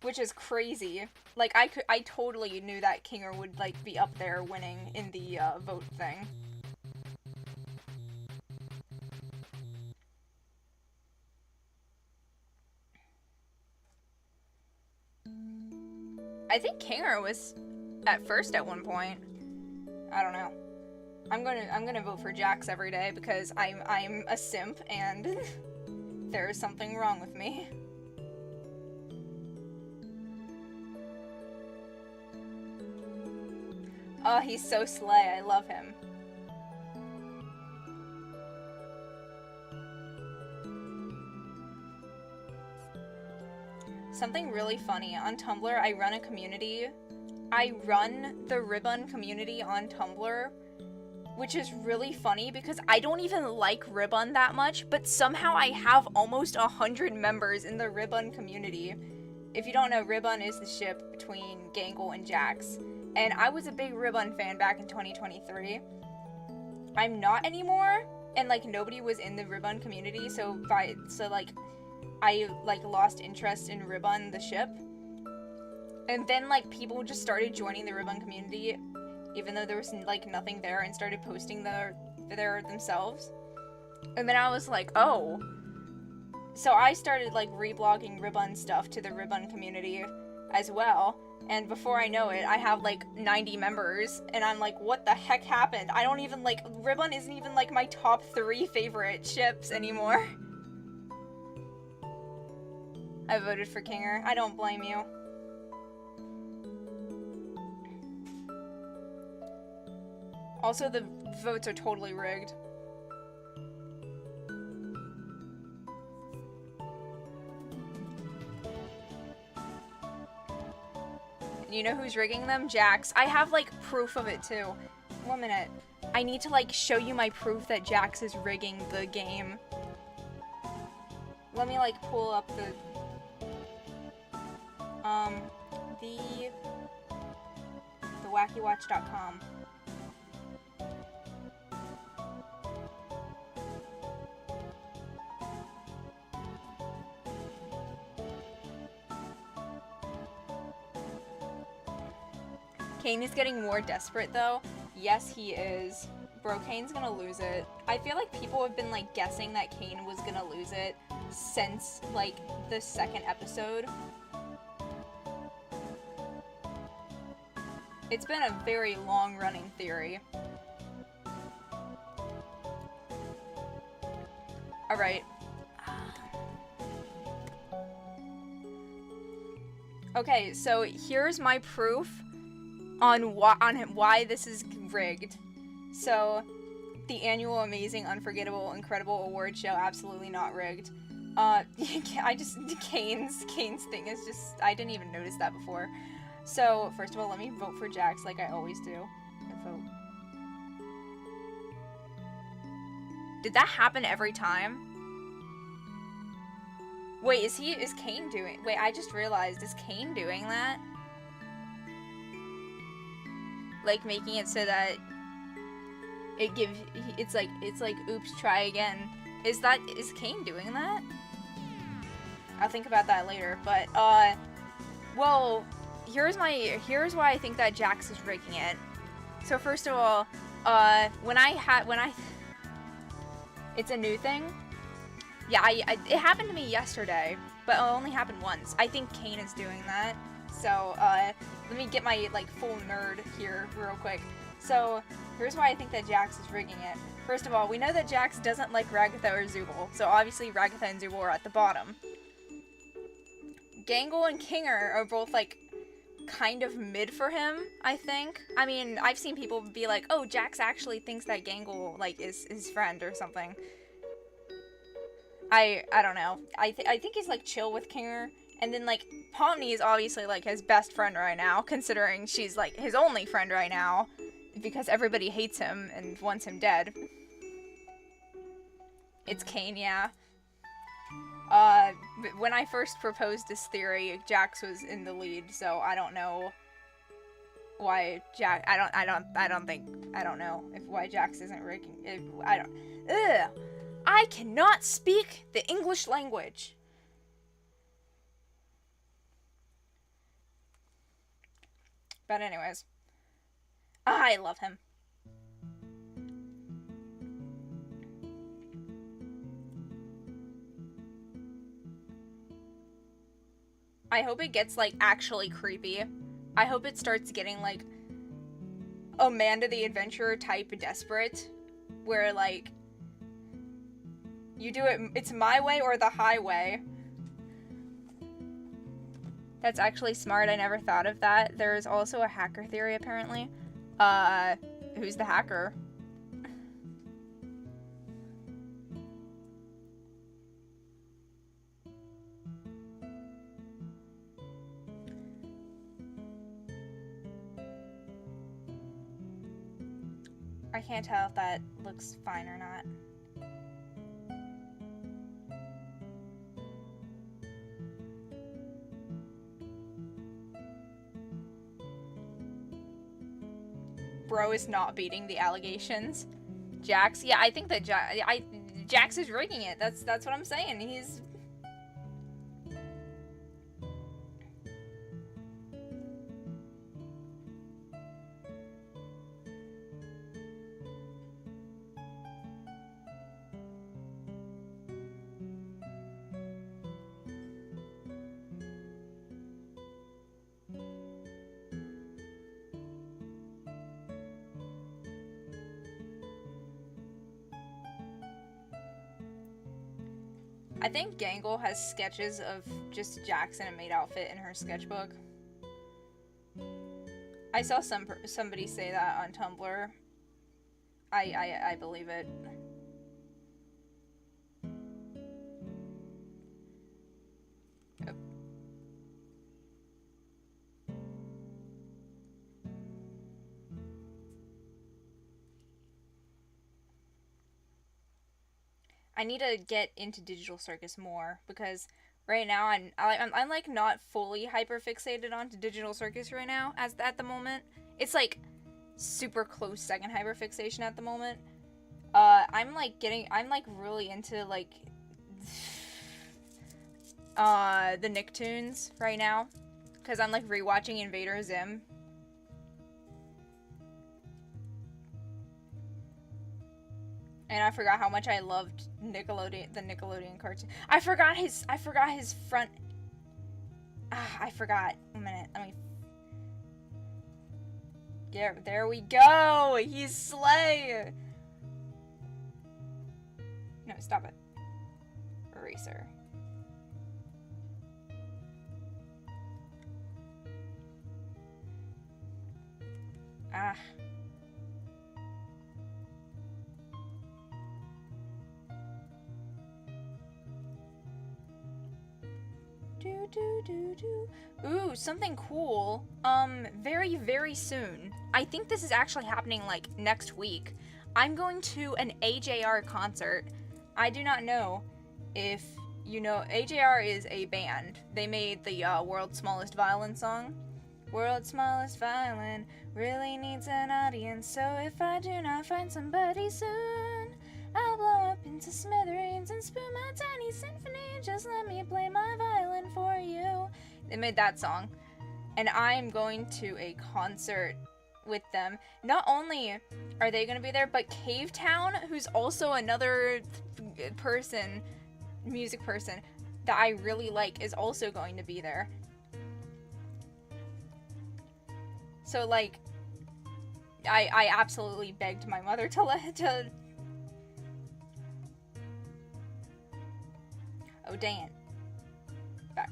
which is crazy. Like, I totally knew that Kinger would, like, be up there winning in the, vote thing. I think Kinger was at first at one point. I don't know. I'm gonna vote for Jax every day because I'm a simp and there is something wrong with me. Oh, he's so slay. I love him. Something really funny. On Tumblr, I run a community. I run the Ribbon community on Tumblr, which is really funny because I don't even like Ribbon that much, but somehow I have almost 100 members in the Ribbon community. If you don't know, Ribbon is the ship between Gangle and Jax, and I was a big Ribbon fan back in 2023. I'm not anymore, and like nobody was in the Ribbon community, so like I like lost interest in Ribbon the ship. And then like people just started joining the Ribbon community even though there was like nothing there and started posting there themselves. And then I was like, oh. So I started like reblogging Ribbon stuff to the Ribbon community as well. And before I know it, I have like 90 members and I'm like, what the heck happened? I don't even like, Ribbon isn't even like my top 3 favorite ships anymore. I voted for Kinger. I don't blame you. Also, the votes are totally rigged. You know who's rigging them? Jax. I have, like, proof of it, too. 1 minute. I need to, like, show you my proof that Jax is rigging the game. Let me, like, pull up the wackywatch.com. Kane is getting more desperate, though. Yes, he is. Bro, Kane's gonna lose it. I feel like people have been, like, guessing that Kane was gonna lose it since, like, the 2nd episode. It's been a very long-running theory. Alright. Okay, so here's my proof on why this is rigged. So, the annual Amazing, Unforgettable, Incredible Award show, absolutely not rigged. Kane's thing is just, I didn't even notice that before. So, first of all, let me vote for Jax like I always do. And vote. Did that happen every time? Wait, is Kane doing, wait, I just realized, is Kane doing that? Like, making it so that it's like, oops, try again. Is Kane doing that? I'll think about that later, but, well, here's why I think that Jax is rigging it. So first of all, it's a new thing. Yeah, it happened to me yesterday, but it only happened once. I think Kane is doing that. So, let me get my, like, full nerd here real quick. So, here's why I think that Jax is rigging it. First of all, we know that Jax doesn't like Ragatha or Zooble, so obviously Ragatha and Zooble are at the bottom. Gangle and Kinger are both, like, kind of mid for him, I think. I mean, I've seen people be like, oh, Jax actually thinks that Gangle, like, is his friend or something. I don't know. I think he's, like, chill with Kinger. And then, like, Pomni is obviously, like, his best friend right now, considering she's, like, his only friend right now, because everybody hates him and wants him dead. It's Kane, yeah. When I first proposed this theory, Jax was in the lead, so I don't know why I don't know why Jax isn't rigging it. I cannot speak the English language. But anyways. I love him. I hope it gets, like, actually creepy. I hope it starts getting, like, Amanda the Adventurer type desperate. Where, like, you do it, it's my way or the highway. That's actually smart. I never thought of that. There's also a hacker theory, apparently. Who's the hacker? I can't tell if that looks fine or not. Bro is not beating the allegations. Jax, yeah, I think that Jax is rigging it. That's what I'm saying. He's... I think Gangle has sketches of just Jax in a maid outfit in her sketchbook. I saw somebody say that on Tumblr. I believe it. Oh. I need to get into Digital Circus more because right now I'm like not fully hyper fixated onto Digital Circus right now at the moment. It's like super close second hyper fixation at the moment. I'm like really into like the Nicktoons right now because I'm like rewatching Invader Zim. And I forgot how much I loved the Nickelodeon cartoon. I forgot his front. I forgot. A minute, let me. Yeah, there we go. He's Slay. No, stop it. Eraser. Ah. Ooh, something cool. Very, very soon. I think this is actually happening, like, next week. I'm going to an AJR concert. I do not know if you know, AJR is a band. They made the World's Smallest Violin song. World's smallest violin really needs an audience, so if I do not find somebody soon, I'll blow up into smithereens and spoon my tiny symphony. Just let me play my violin for you. They made that song. And I'm going to a concert with them. Not only are they going to be there, but Cavetown, who's also another person, music person, that I really like, is also going to be there. So, like, I absolutely begged my mother to Oh, dang it. Back.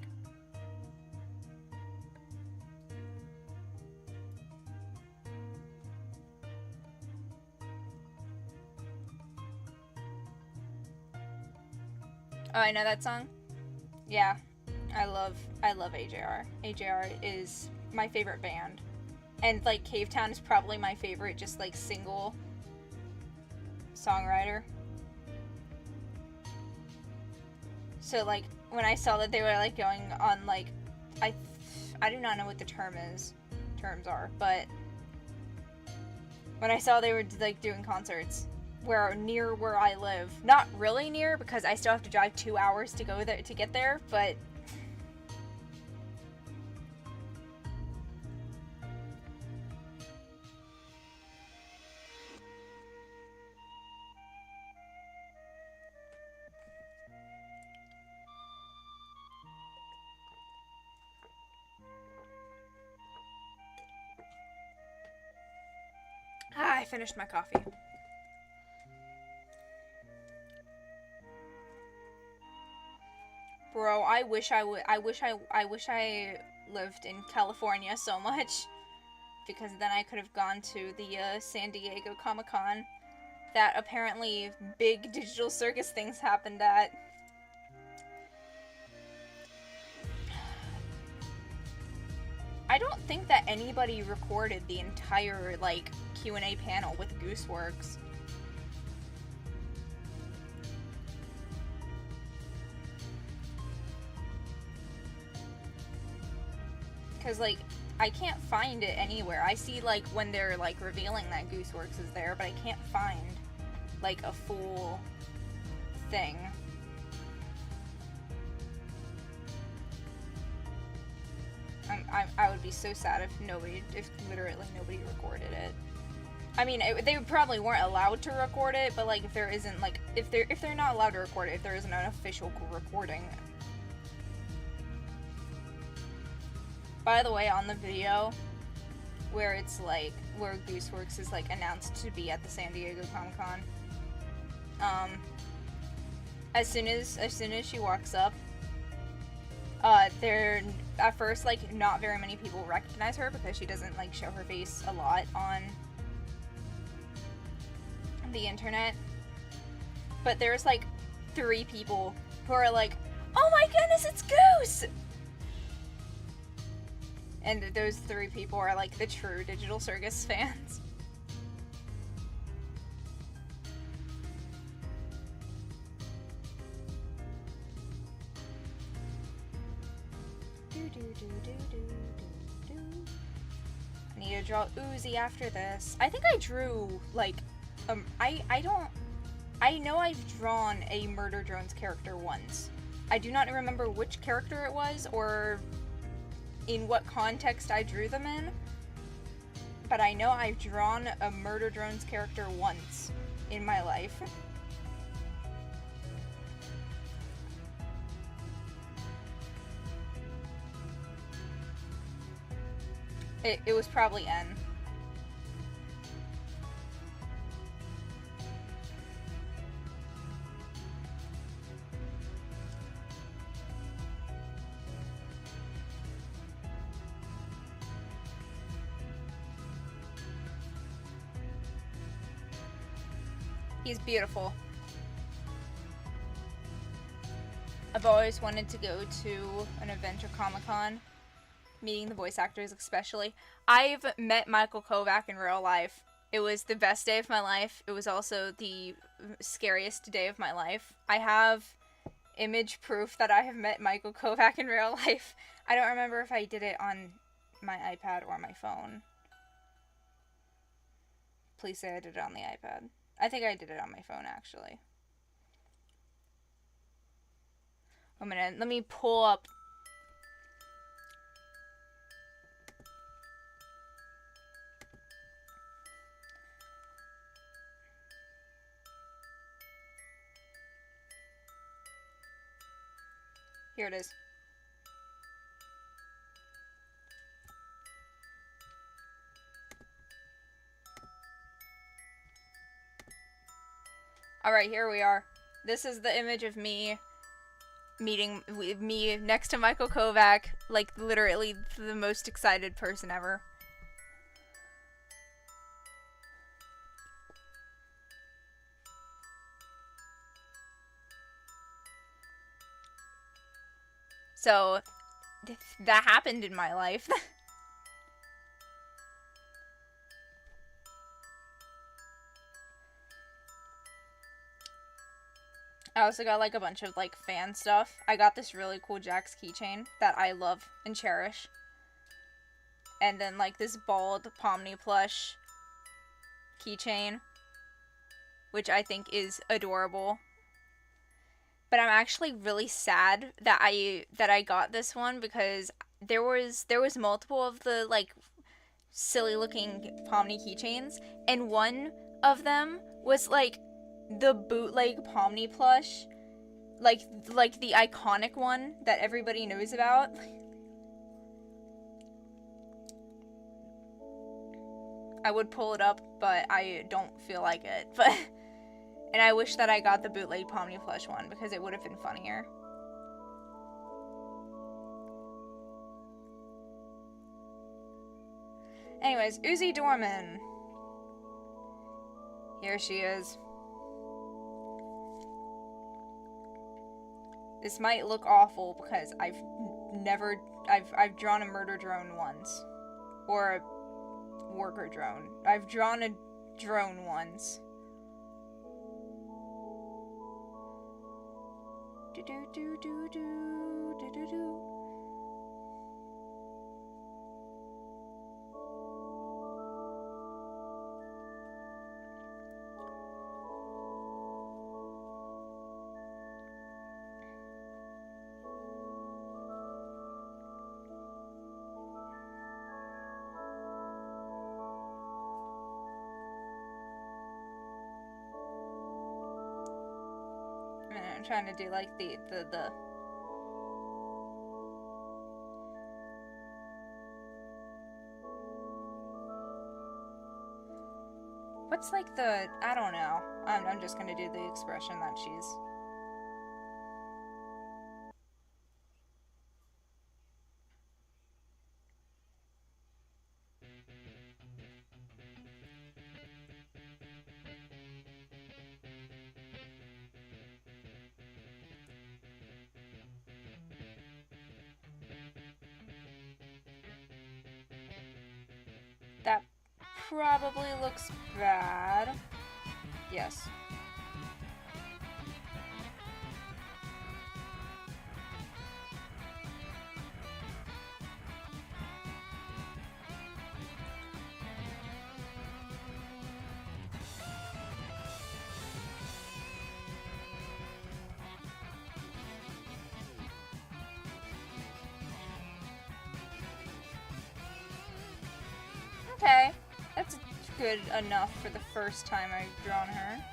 Oh, I know that song? Yeah. I love AJR. AJR is my favorite band. And, like, Cavetown is probably my favorite, just, like, single songwriter. So, like, when I saw that they were, like, going on, like, I do not know what the terms are, but when I saw they were, like, doing concerts near where I live, not really near, because I still have to drive 2 hours to go there, to get there, but finished my coffee. Bro, I wish I lived in California so much, because then I could have gone to the San Diego Comic-Con that apparently big Digital Circus things happened at. I don't think that anybody recorded the entire, like, Q&A panel with Gooseworks. Because, like, I can't find it anywhere. I see, like, when they're, like, revealing that Gooseworks is there, but I can't find, like, a full thing. I would be so sad if literally nobody recorded it. I mean, they probably weren't allowed to record it, but, like, if there isn't, like, if they're not allowed to record it, if there isn't an official recording. By the way, on the video, where it's, like, where Gooseworks is, like, announced to be at the San Diego Comic-Con, as soon as she walks up, there, at first, like, not very many people recognize her because she doesn't, like, show her face a lot on the internet. But there's, like, 3 people who are like, "Oh my goodness, it's Goose!" And those 3 people are, like, the true Digital Circus fans. I need to draw Uzi after this. I think I drew, like, I know I've drawn a Murder Drones character once. I do not remember which character it was or in what context I drew them in, but I know I've drawn a Murder Drones character once in my life. It was probably N. He's beautiful. I've always wanted to go to an Adventure Comic-Con, meeting the voice actors especially. I've met Michael Kovac in real life. It was the best day of my life. It was also the scariest day of my life. I have image proof that I have met Michael Kovac in real life. I don't remember if I did it on my iPad or my phone. Please say I did it on the iPad. I think I did it on my phone, actually. Let me pull up. Here it is. Alright, here we are. This is the image of me meeting me next to Michael Kovac, like literally the most excited person ever. So, that happened in my life. I also got, like, a bunch of, like, fan stuff. I got this really cool Jax keychain that I love and cherish. And then, like, this bald Pomni plush keychain, which I think is adorable. But I'm actually really sad that I got this one because there was multiple of the, like, silly looking Pomni keychains, and one of them was, like, the bootleg Pomni plush, like the iconic one that everybody knows about. I would pull it up, but I don't feel like it. But and I wish that I got the bootleg Pomni Flesh one because it would have been funnier. Anyways, Uzi Dorman. Here she is. This might look awful because I've drawn a murder drone once. Or a worker drone. I've drawn a drone once. Do do do do do do do do. I'm trying to do like the what's like the, I don't know. I'm just gonna do the expression that she's. That probably looks bad. Yes. Okay, that's good enough for the first time I've drawn her.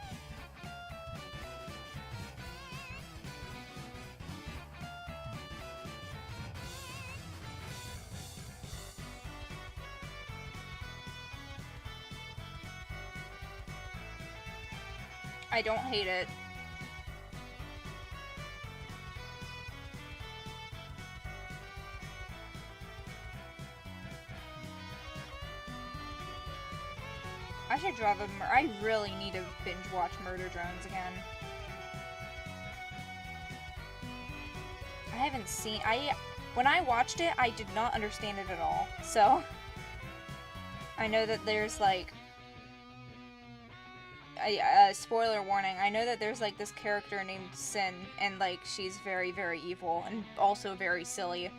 I don't hate it. I should draw the I really need to binge watch Murder Drones again. I haven't seen, when I watched it, I did not understand it at all. So, I know that there's like, spoiler warning, I know that there's like this character named Sin, and like she's very, very evil, and also very silly.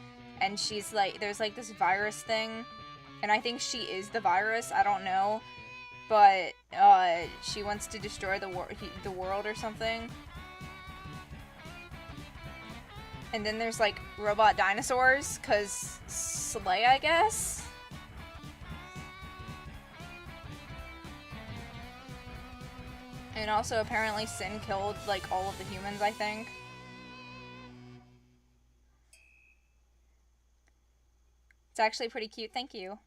And she's like, there's like this virus thing, and I think she is the virus, I don't know. But, she wants to destroy the world or something. And then there's, like, robot dinosaurs, 'cause Slay, I guess? And also, apparently, Sin killed, like, all of the humans, I think. It's actually pretty cute, thank you.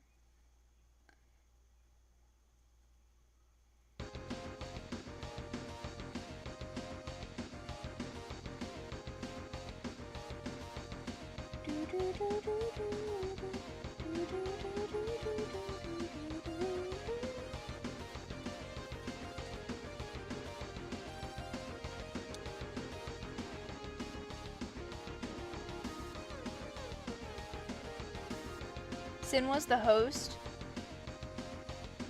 Sin was the host,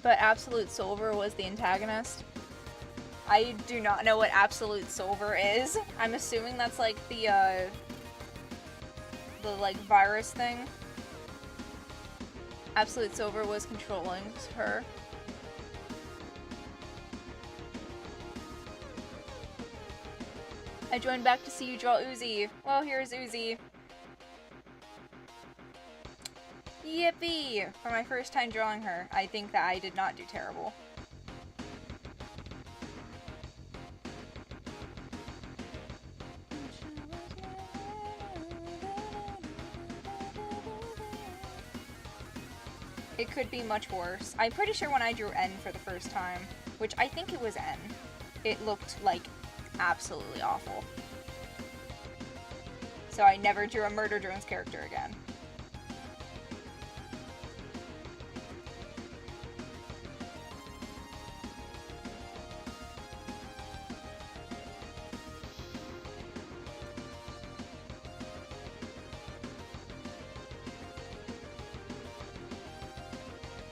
but Absolute Silver was the antagonist. I do not know what Absolute Silver is. I'm assuming that's like the like virus thing. Absolute Silver was controlling her. I joined back to see you draw Uzi. Well, here's Uzi. Yippee! For my first time drawing her, I think that I did not do terrible. It could be much worse. I'm pretty sure when I drew N for the first time, which I think it was N, it looked like absolutely awful. So I never drew a Murder Drones character again.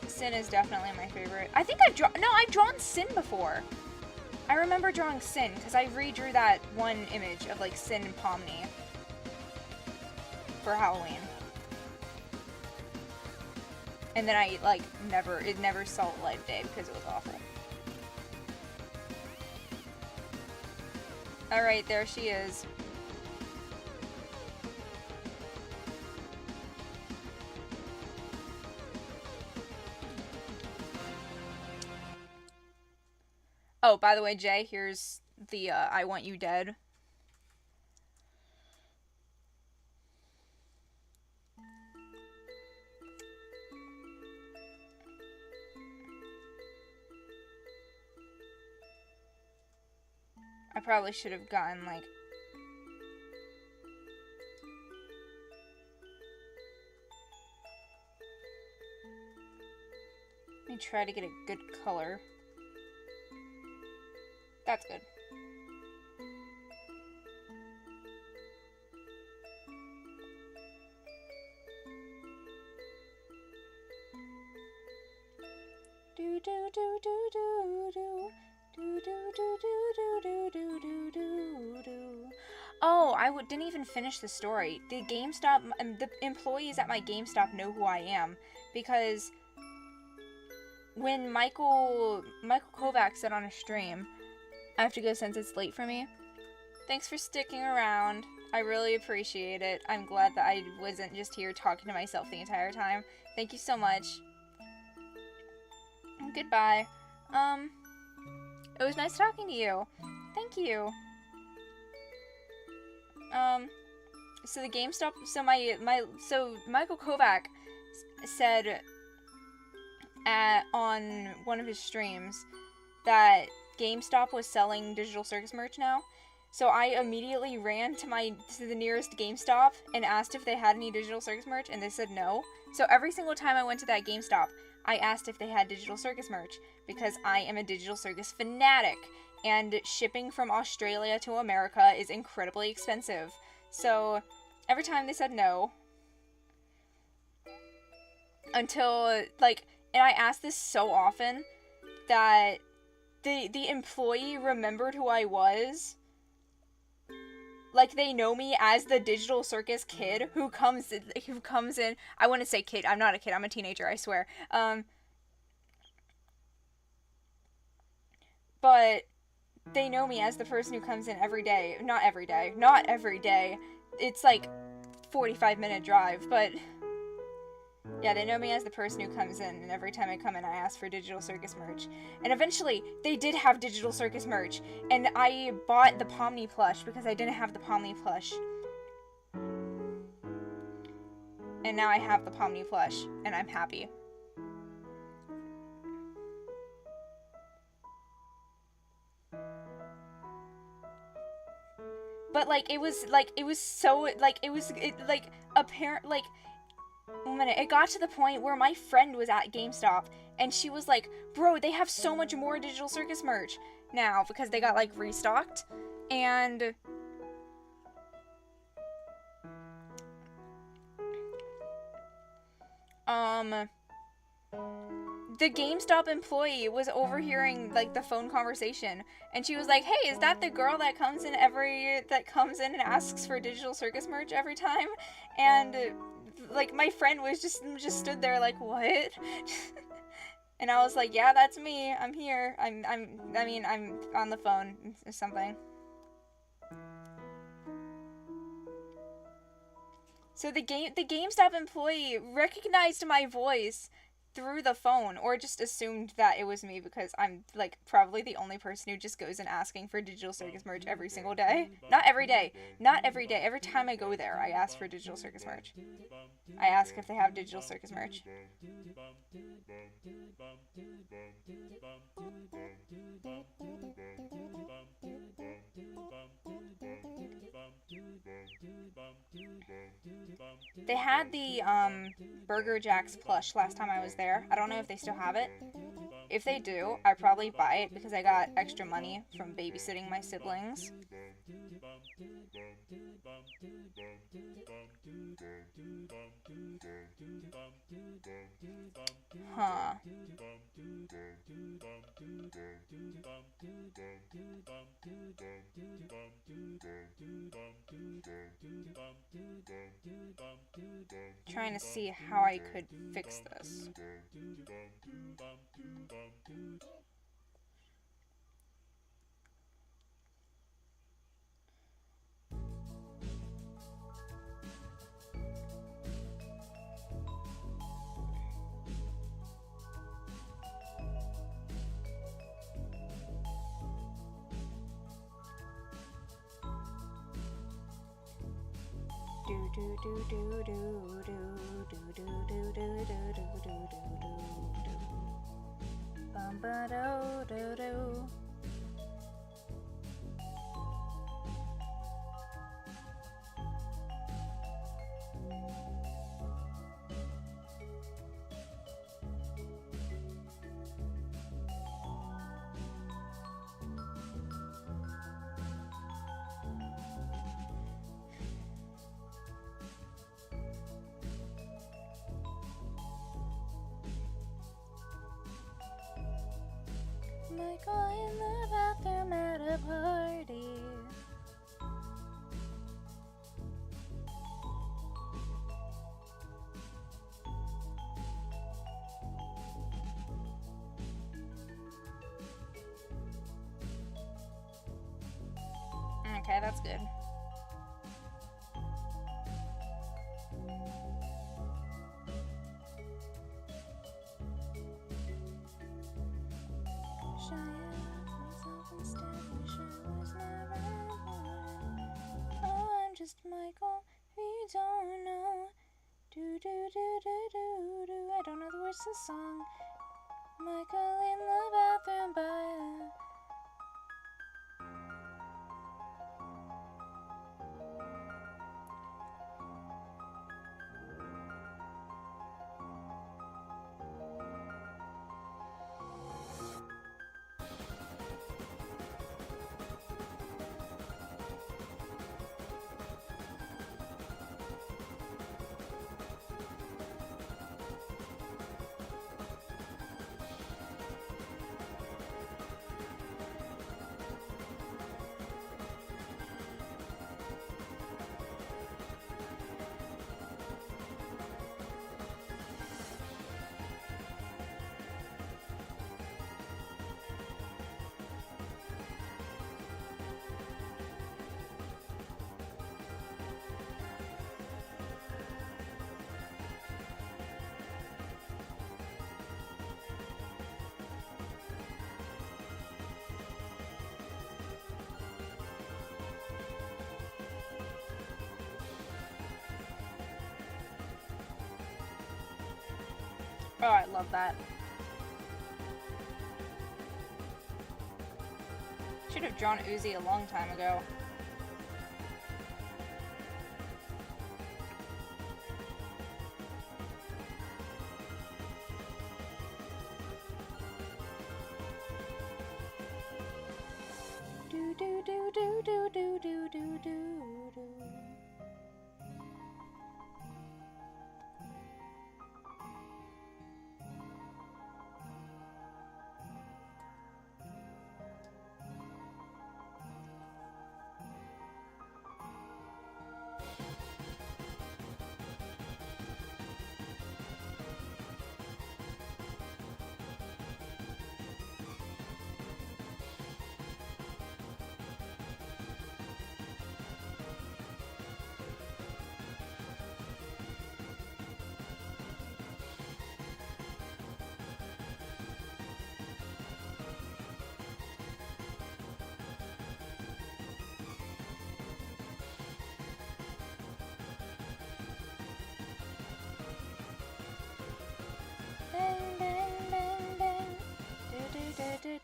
Sin is definitely my favorite. I think I've drawn Sin before. I remember drawing Sin, because I redrew that one image of, like, Sin and Pomni for Halloween. And then I, like, it never saw the light of day because it was awful. Alright, there she is. Oh, by the way, Jay, here's the, I Want You Dead. I probably should have gotten, like... Let me try to get a good color. That's good. Do do do do do do do do do do do do do do do. Oh, didn't even finish the story. The GameStop, the employees at my GameStop know who I am because when Michael Kovac said on a stream, I have to go since it's late for me. Thanks for sticking around. I really appreciate it. I'm glad that I wasn't just here talking to myself the entire time. Thank you so much. Goodbye. It was nice talking to you. Thank you. So the GameStop, so Michael Kovac said on one of his streams that GameStop was selling Digital Circus merch now. So I immediately ran to the nearest GameStop and asked if they had any Digital Circus merch, and they said no. So every single time I went to that GameStop, I asked if they had Digital Circus merch, because I am a Digital Circus fanatic, and shipping from Australia to America is incredibly expensive. So every time they said no. Until, like, and I asked this so often that the employee remembered who I was. Like, they know me as the Digital Circus kid who comes in. I wouldn't say kid. I'm not a kid. I'm a teenager, I swear. But they know me as the person who comes in every day. Not every day. It's like 45-minute drive, but yeah, they know me as the person who comes in, and every time I come in, I ask for Digital Circus merch. And eventually, they did have Digital Circus merch, and I bought the Pomni plush because I didn't have the Pomni plush. And now I have the Pomni plush, and I'm happy. But, like, it was apparent, like, it got to the point where my friend was at GameStop, and she was like, bro, they have so much more Digital Circus merch now, because they got, like, restocked, and the GameStop employee was overhearing, like, the phone conversation, and she was like, hey, is that the girl that comes in and asks for Digital Circus merch every time? And like, my friend was just stood there like, what? And I was like, yeah, that's me. I'm here. I'm on the phone or something. So the GameStop employee recognized my voice through the phone, or just assumed that it was me because I'm like probably the only person who just goes in asking for Digital Circus merch every single day. Not every day. Not every day. Every time I go there, I ask for Digital Circus merch. I ask if they have Digital Circus merch. They had the Burger Jacks plush last time I was there. I don't know if they still have it. If they do, I probably buy it because I got extra money from babysitting my siblings. Huh. Trying to see how I could fix this. Do do do do do do do do do do do do do do bum ba do do do. Michael in the bathroom at a party. Okay, that's good. Michael, if you don't know, do do do do do do. I don't know the words to the song. Michael in the bathroom by. Oh, I love that. Should have drawn Uzi a long time ago. Do do do do do do do do do do.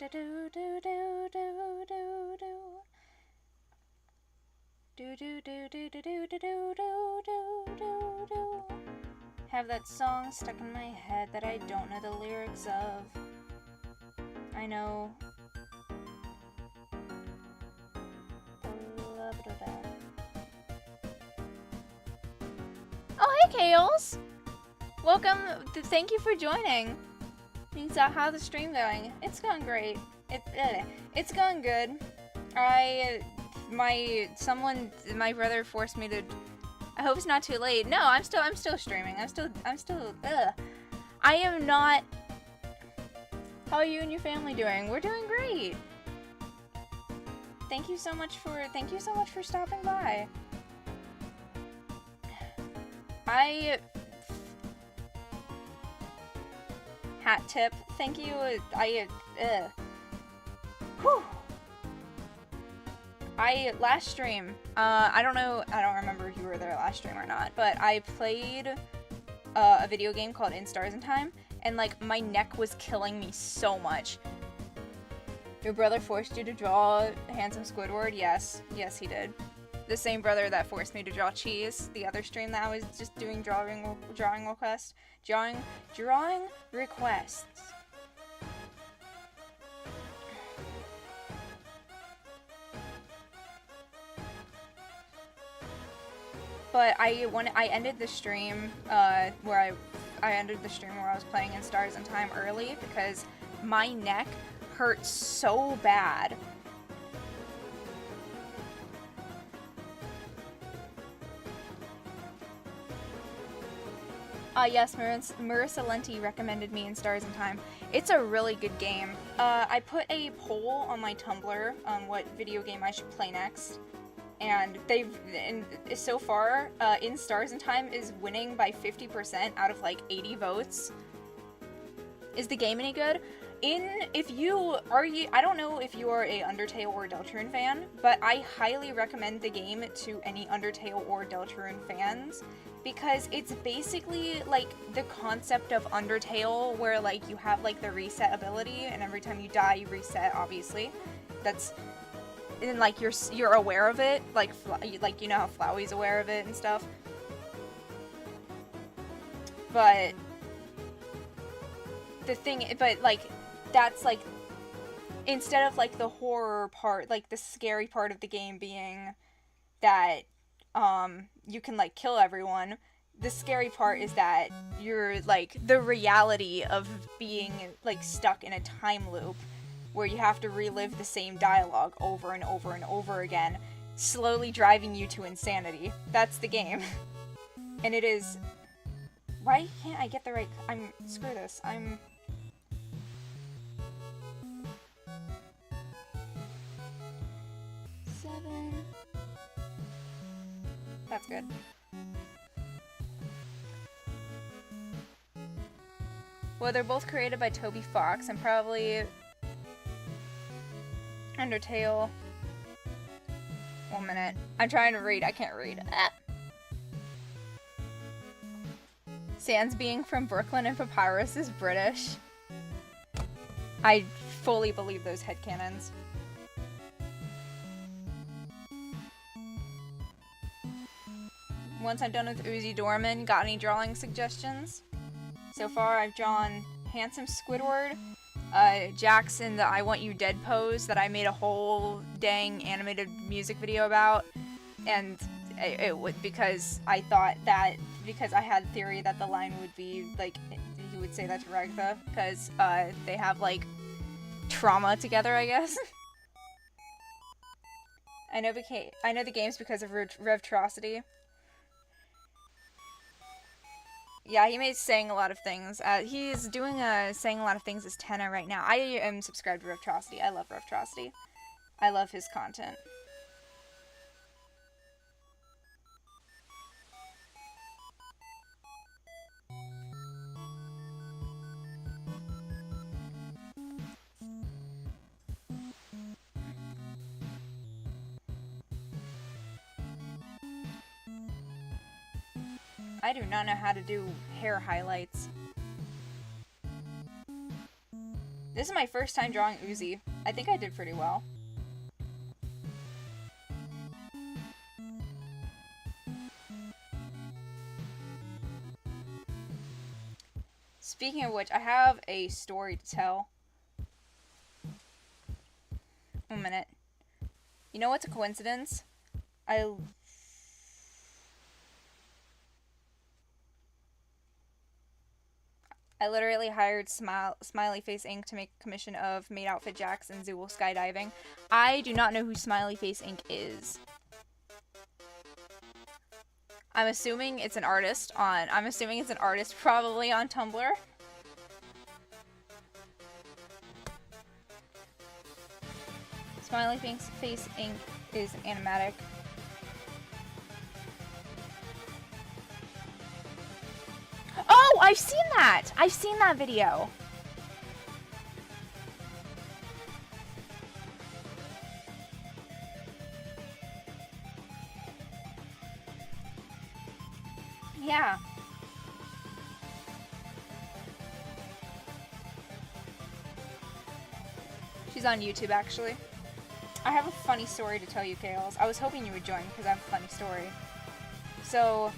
Have that song stuck in my head that I don't know the lyrics of. I know. Oh, hey, Kales! Welcome. Thank you for joining. How's the stream going? It's going great. It's going good. My brother forced me to. I hope it's not too late. No, I'm still streaming. I am not. How are you and your family doing? We're doing great. Thank you so much for stopping by. Hat tip. Thank you. Last stream, I don't remember if you were there last stream or not, but I played a video game called In Stars and Time, and like my neck was killing me so much. Your brother forced you to draw Handsome Squidward? Yes, he did. The same brother that forced me to draw Cheese, the other stream that I was just doing drawing requests. But I ended the stream where I was playing In Stars and Time early because my neck hurt so bad. Yes, Marissa Lenti recommended me In Stars and Time. It's a really good game. I put a poll on my Tumblr on what video game I should play next. And so far, In Stars and Time is winning by 50% out of like 80 votes. Is the game any good? I don't know if you are a Undertale or Deltarune fan, but I highly recommend the game to any Undertale or Deltarune fans because it's basically like the concept of Undertale where like you have like the reset ability and every time you die you reset, obviously. And like you're aware of it, like you know how Flowey's aware of it and stuff. But that's like instead of like the horror part, like the scary part of the game being that you can like kill everyone, the scary part is that you're like the reality of being like stuck in a time loop where you have to relive the same dialogue over and over and over again, slowly driving you to insanity. That's the game. And it is... Why can't I get the right... Screw this. 7... That's good. Well, they're both created by Toby Fox, and probably... Undertale. 1 minute. I'm trying to read. I can't read. Sans being from Brooklyn and Papyrus is British. I fully believe those headcanons. Once I'm done with Uzi Dorman, got any drawing suggestions? So far I've drawn Handsome Squidward, Jackson, the I Want You Dead pose that I made a whole dang animated music video about, and it would, because I thought that, because I had theory that the line would be, like, he would say that to Ragtha, because, they have, like, trauma together, I guess. I know the games because of Revtrocity. Yeah, he made Saying a Lot of Things. He's doing Saying a Lot of Things as Tenna right now. I am subscribed to Revtrocity. I love Revtrocity. I love his content. I do not know how to do hair highlights. This is my first time drawing Uzi. I think I did pretty well. Speaking of which, I have a story to tell. 1 minute. You know what's a coincidence? I literally hired Smiley Face Inc. to make a commission of Maid Outfit Jacks and Zool skydiving. I do not know who Smiley Face Inc. is. I'm assuming it's an artist probably on Tumblr. Smiley Face Inc. is an animatic. Oh, I've seen that! I've seen that video. Yeah. She's on YouTube, actually. I have a funny story to tell you, Kales. I was hoping you would join because I have a funny story. So,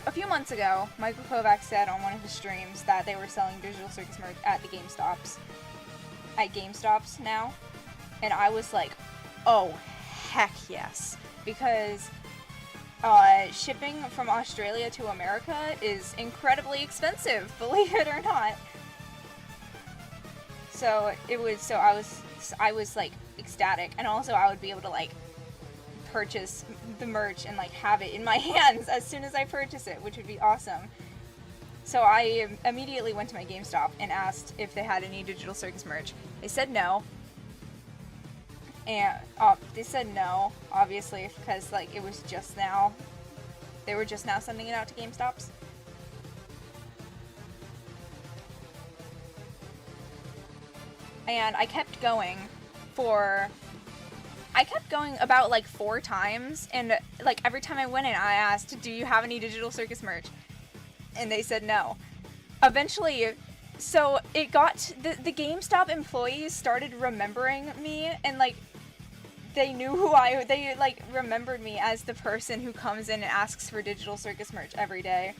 a few months ago, Michael Kovacs said on one of his streams that they were selling Digital Circus merch at the GameStops. At GameStops now. And I was like, oh, heck yes. Because shipping from Australia to America is incredibly expensive, believe it or not. So I was like ecstatic, and also I would be able to like purchase the merch and like have it in my hands as soon as I purchase it, which would be awesome. So I immediately went to my GameStop and asked if they had any Digital Circus merch. They said no. And they said no, obviously, because like it was just now. They were just now sending it out to GameStops. And I kept going about like 4 times, and like every time I went in, I asked, do you have any Digital Circus merch? And they said no. Eventually, so it got, the GameStop employees started remembering me, and like they knew they like remembered me as the person who comes in and asks for Digital Circus merch every day.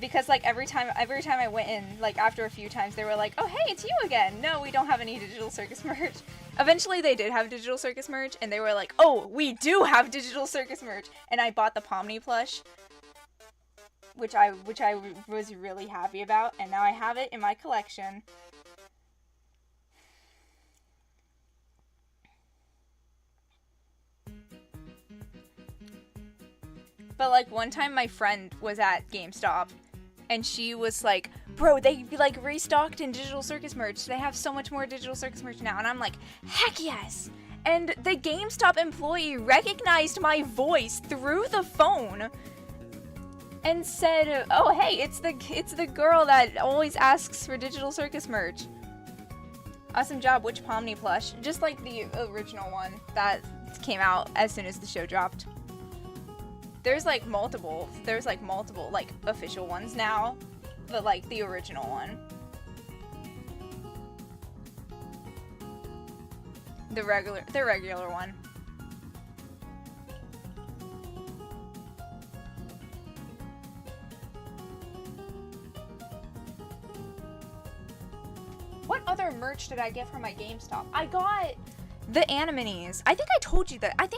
Because like every time I went in, like after a few times, they were like, oh hey, it's you again. No, we don't have any Digital Circus merch. Eventually they did have Digital Circus merch, and they were like, oh, we do have Digital Circus merch. And I bought the Pomni plush, which I was really happy about, and now I have it in my collection. But like one time my friend was at GameStop, and she was like, bro, they like restocked in Digital Circus merch. They have so much more Digital Circus merch now. And I'm like, heck yes. And the GameStop employee recognized my voice through the phone and said, oh hey, it's the girl that always asks for Digital Circus merch. Awesome job. Which Pomni plush? Just like the original one that came out as soon as the show dropped. There's multiple like official ones now, but like the original one. The regular one. What other merch did I get from my GameStop? I got the Animanies. I think I told you that. I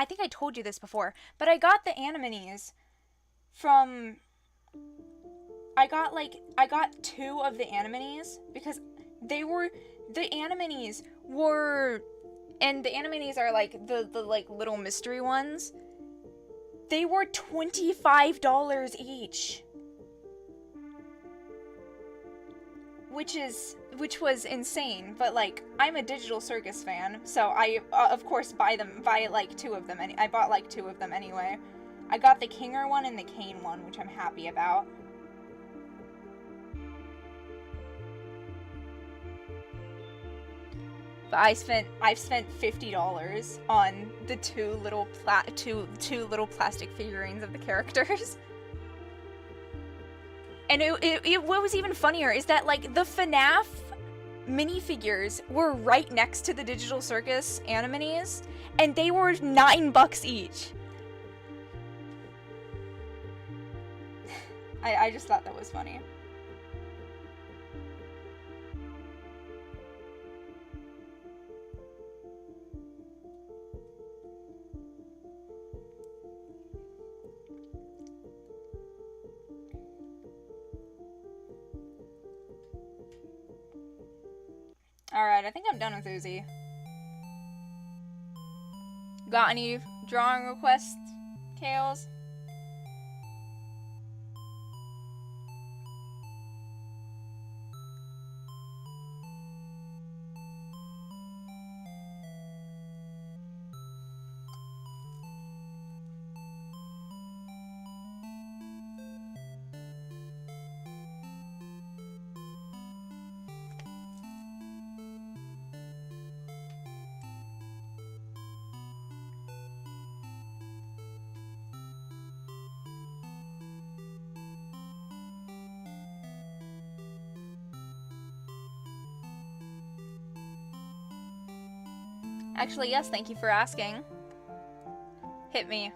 think I told you this before, but I got the Animanies from, I got 2 of the Animanies because the Animanies were, and the Animanies are like the like little mystery ones. They were $25 each. Which was insane, but like I'm a Digital Circus fan, so I of course buy like 2 of them, and I bought like 2 of them anyway. I got the Kinger one and the Kane one, which I'm happy about. But I've spent $50 on the two little plastic figurines of the characters. And what was even funnier is that, like, the FNAF minifigures were right next to the Digital Circus Animanies, and they were $9 each. I just thought that was funny. Alright, I think I'm done with Uzi. Got any drawing requests, Kales? Actually, yes, thank you for asking. Hit me.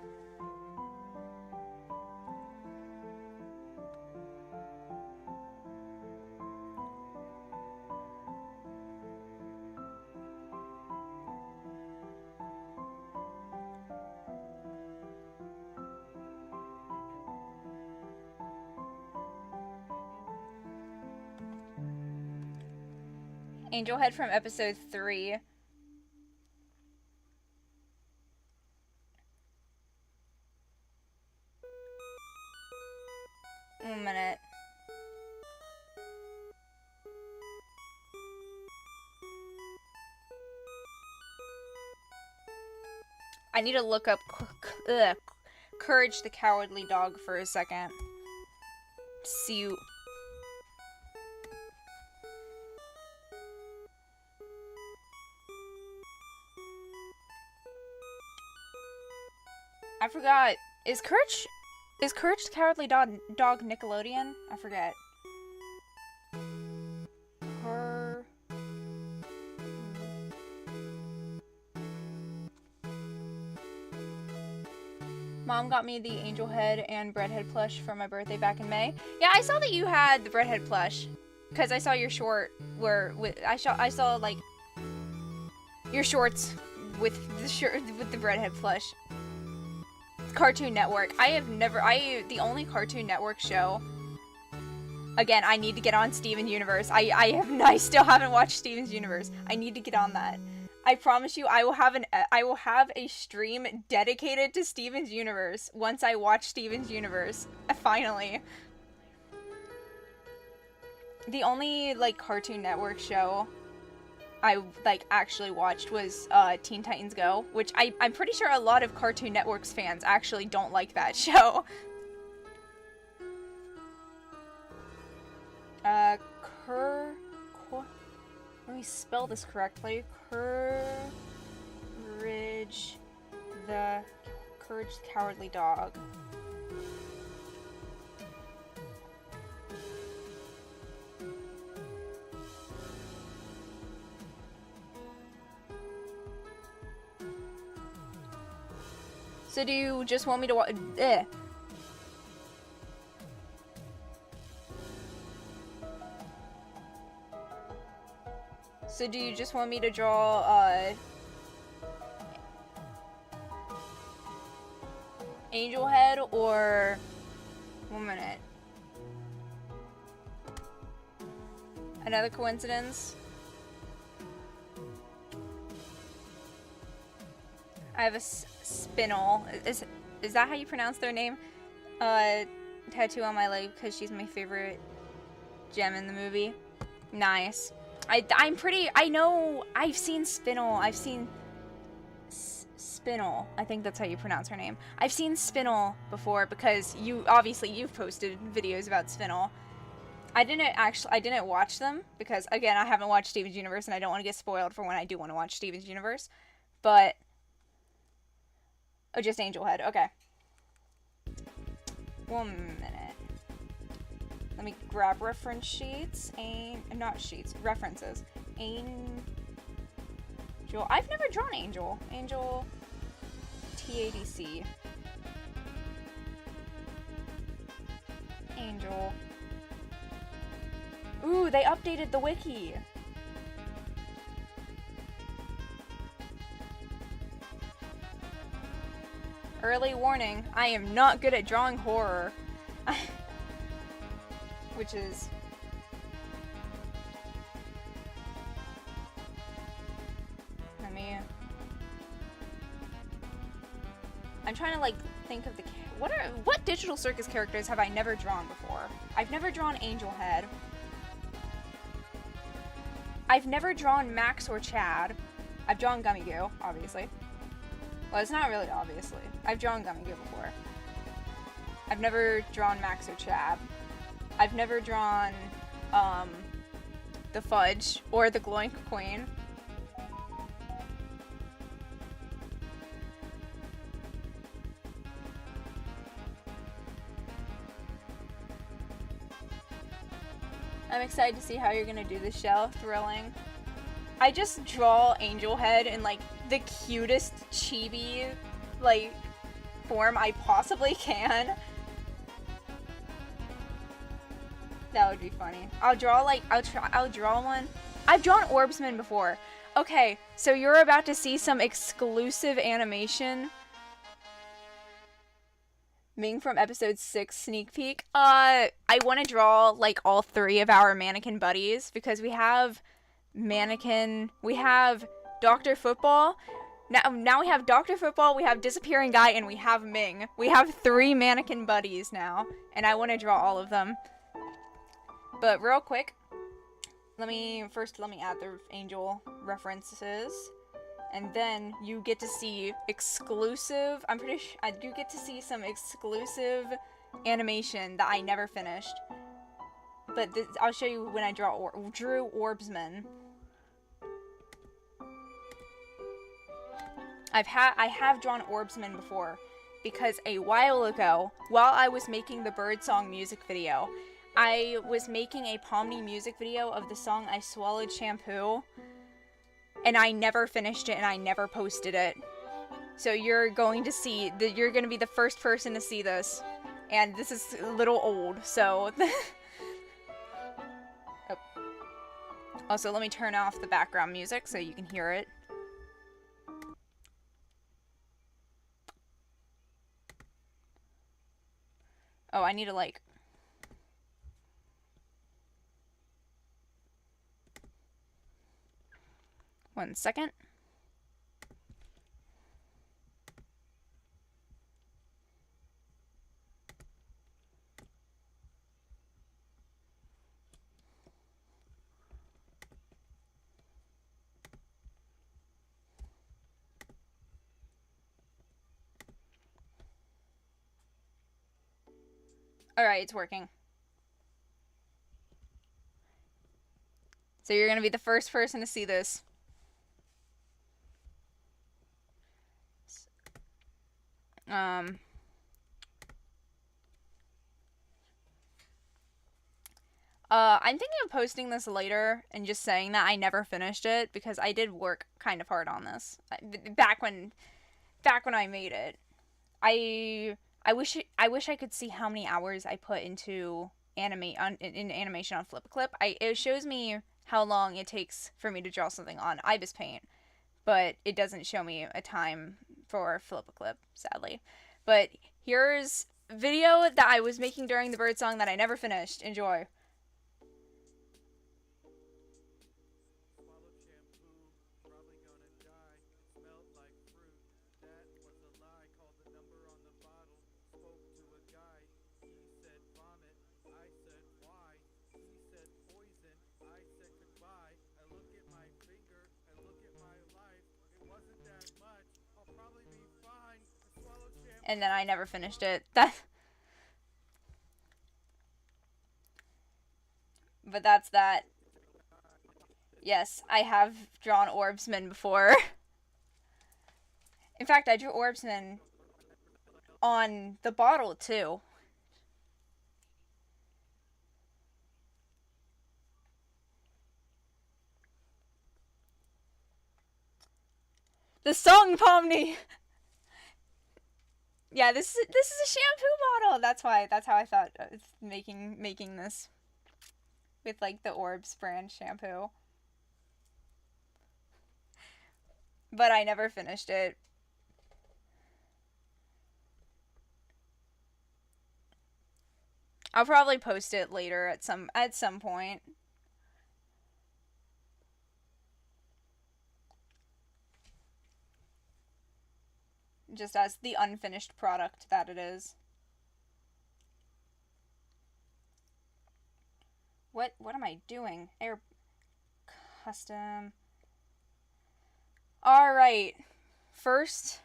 Angel Head from episode 3. One minute. I need to look up Courage the Cowardly Dog for a second. See you. I forgot. Is Courage the Cowardly Dog Nickelodeon? I forget. Mom got me the Angel Head and Breadhead plush for my birthday back in May. Yeah, I saw that you had the Breadhead plush, because I saw your short where I saw like your shorts with the Breadhead plush. Cartoon Network. The only Cartoon Network show. Again, I need to get on Steven Universe. I still haven't watched Steven's Universe. I need to get on that. I promise you, I will have a stream dedicated to Steven's Universe once I watch Steven's Universe. Finally. The only, like, Cartoon Network show I, like, actually watched was, Teen Titans Go, which I'm pretty sure a lot of Cartoon Network's fans actually don't like that show. Let me spell this correctly. Courage the Cowardly Dog. So do you just want me to watch? So do you just want me to draw, Angel Head, or... 1 minute. Another coincidence? I have a Spinel. Is that how you pronounce their name? Tattoo on my leg because she's my favorite gem in the movie. Nice. I know, I've seen Spinel. I've seen Spinel. I think that's how you pronounce her name. I've seen Spinel before because you've posted videos about Spinel. I didn't watch them because, again, I haven't watched Steven's Universe and I don't want to get spoiled for when I do want to watch Steven's Universe. But, oh, just Angel Head. Okay. 1 minute. Let me grab reference sheets and not sheets, references. Angel. I've never drawn Angel. Angel TADC. Angel. Ooh, they updated the wiki. Early warning, I am not good at drawing horror. Which is... Let me... I'm trying to, like, think of the... What Digital Circus characters have I never drawn before? I've never drawn Angel Head. I've never drawn Max or Chad. I've drawn Gummy Goo, obviously. Well, it's not really obviously. I've drawn Gummy Goo before. I've never drawn Max or Chad. I've never drawn, the Fudge or the Gloink Queen. I'm excited to see how you're gonna do the shell. Thrilling. I just draw Angel Head in, like, the cutest chibi, like, form I possibly can. That would be funny. I'll draw, like, I'll draw one. I've drawn Orbsman before. Okay, so you're about to see some exclusive animation. Ming from episode 6 sneak peek. I want to draw, like, all 3 of our mannequin buddies because we have Mannequin, we have Dr. Football. Now we have Dr. Football, we have Disappearing Guy, and we have Ming. We have 3 mannequin buddies now, and I want to draw all of them. But real quick, let me add the Angel references. And then you get to see exclusive, I'm pretty sure, I do get to see some exclusive animation that I never finished. But I'll show you when I drew Orbsman. I have drawn Orbsman before because a while ago, while I was making the Birdsong music video, I was making a Pomni music video of the song I Swallowed Shampoo. And I never finished it and I never posted it. So you're going to see, you're going to be the first person to see this. And this is a little old, so... Oh. Also, let me turn off the background music so you can hear it. Oh, I need to, like... One second. Alright, it's working. So you're gonna be the first person to see this. I'm thinking of posting this later and just saying that I never finished it because I did work kind of hard on this back when I made it. I wish I could see how many hours I put into animation on Flipaclip. It shows me how long it takes for me to draw something on Ibis Paint, but it doesn't show me a time for Flipaclip, sadly. But here's a video that I was making during the Birdsong that I never finished. Enjoy. And then I never finished it. But that's that. Yes, I have drawn Orbsman before. In fact, I drew Orbsman on the bottle, too. The Song Pomni! Yeah, this is a shampoo bottle. That's how I thought of making this with like the Orbs brand shampoo. But I never finished it. I'll probably post it later at some point. Just as the unfinished product that it is. What am I doing? Air custom. Alright. First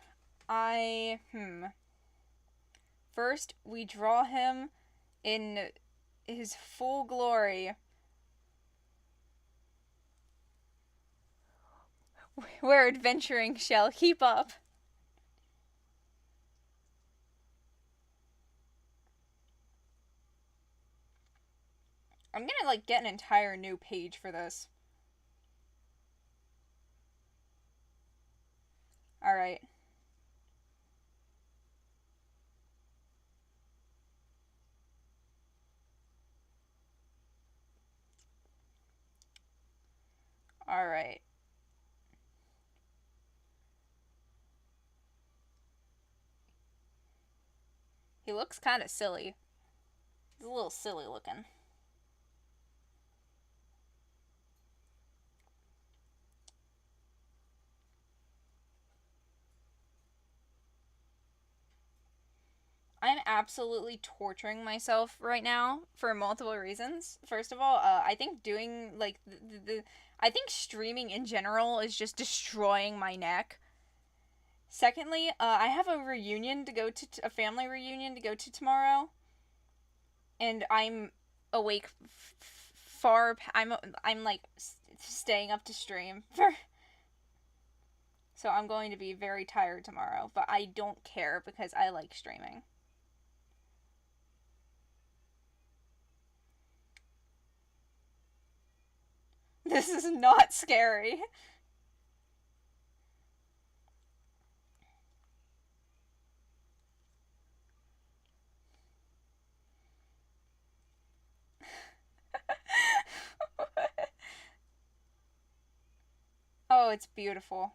we draw him in his full glory. Where adventuring shall keep up. I'm gonna like get an entire new page for this. Alright. Alright. He looks kind of silly. He's a little silly looking. I'm absolutely torturing myself right now for multiple reasons. First of all, I think doing like I think streaming in general is just destroying my neck. Secondly, I have a reunion to go to, a family reunion to go to tomorrow, and I'm awake I'm like staying up to stream for. So I'm going to be very tired tomorrow, but I don't care because I like streaming. This is not scary. Oh, it's beautiful.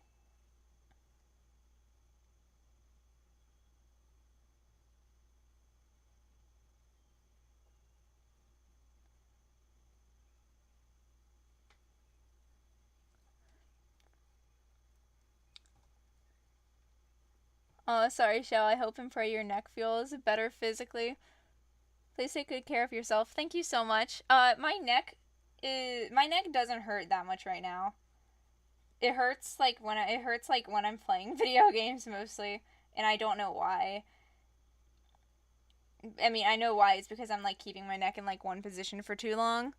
Oh, sorry, Shell. I hope and pray your neck feels better physically. Please take good care of yourself. Thank you so much. My neck doesn't hurt that much right now. It hurts like when I'm playing video games mostly, and I don't know why. I mean, I know why. It's because I'm like keeping my neck in like one position for too long.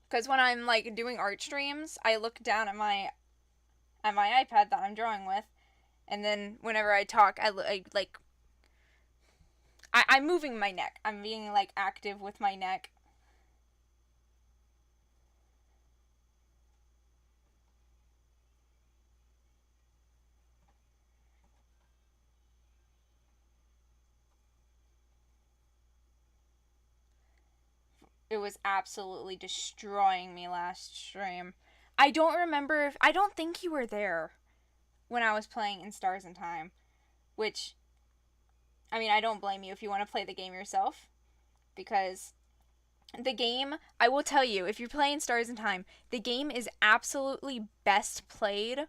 Because when I'm like doing art streams, I look down at my iPad that I'm drawing with, and then whenever I talk, I'm moving my neck. I'm being like active with my neck. It was absolutely destroying me last stream. I don't think you were there when I was playing in Stars in Time, which, I mean, I don't blame you if you want to play the game yourself, because the game, I will tell you, if you're playing Stars in Time, the game is absolutely best played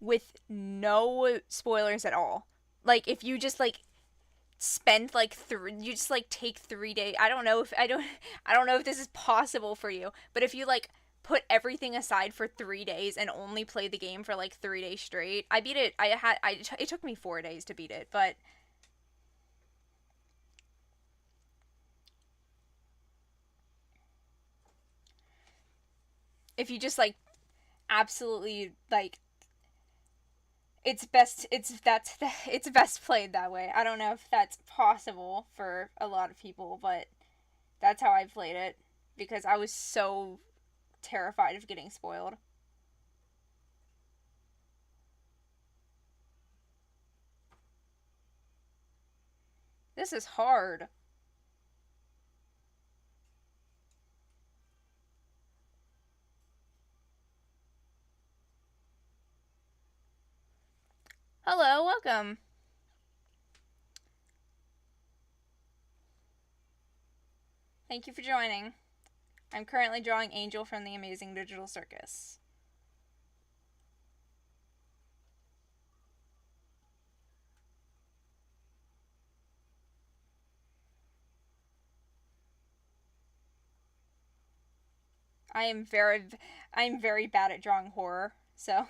with no spoilers at all. Like, if you just like spend like you just like take 3 days. I don't know if this is possible for you, but if you like put everything aside for 3 days and only play the game for like 3 days straight, I beat it. It took me 4 days to beat it, but if you just like absolutely like it's best played that way. I don't know if that's possible for a lot of people, but that's how I played it because I was so terrified of getting spoiled. This is hard. Hello, welcome. Thank you for joining. I'm currently drawing Angel from the Amazing Digital Circus. I'm very bad at drawing horror, so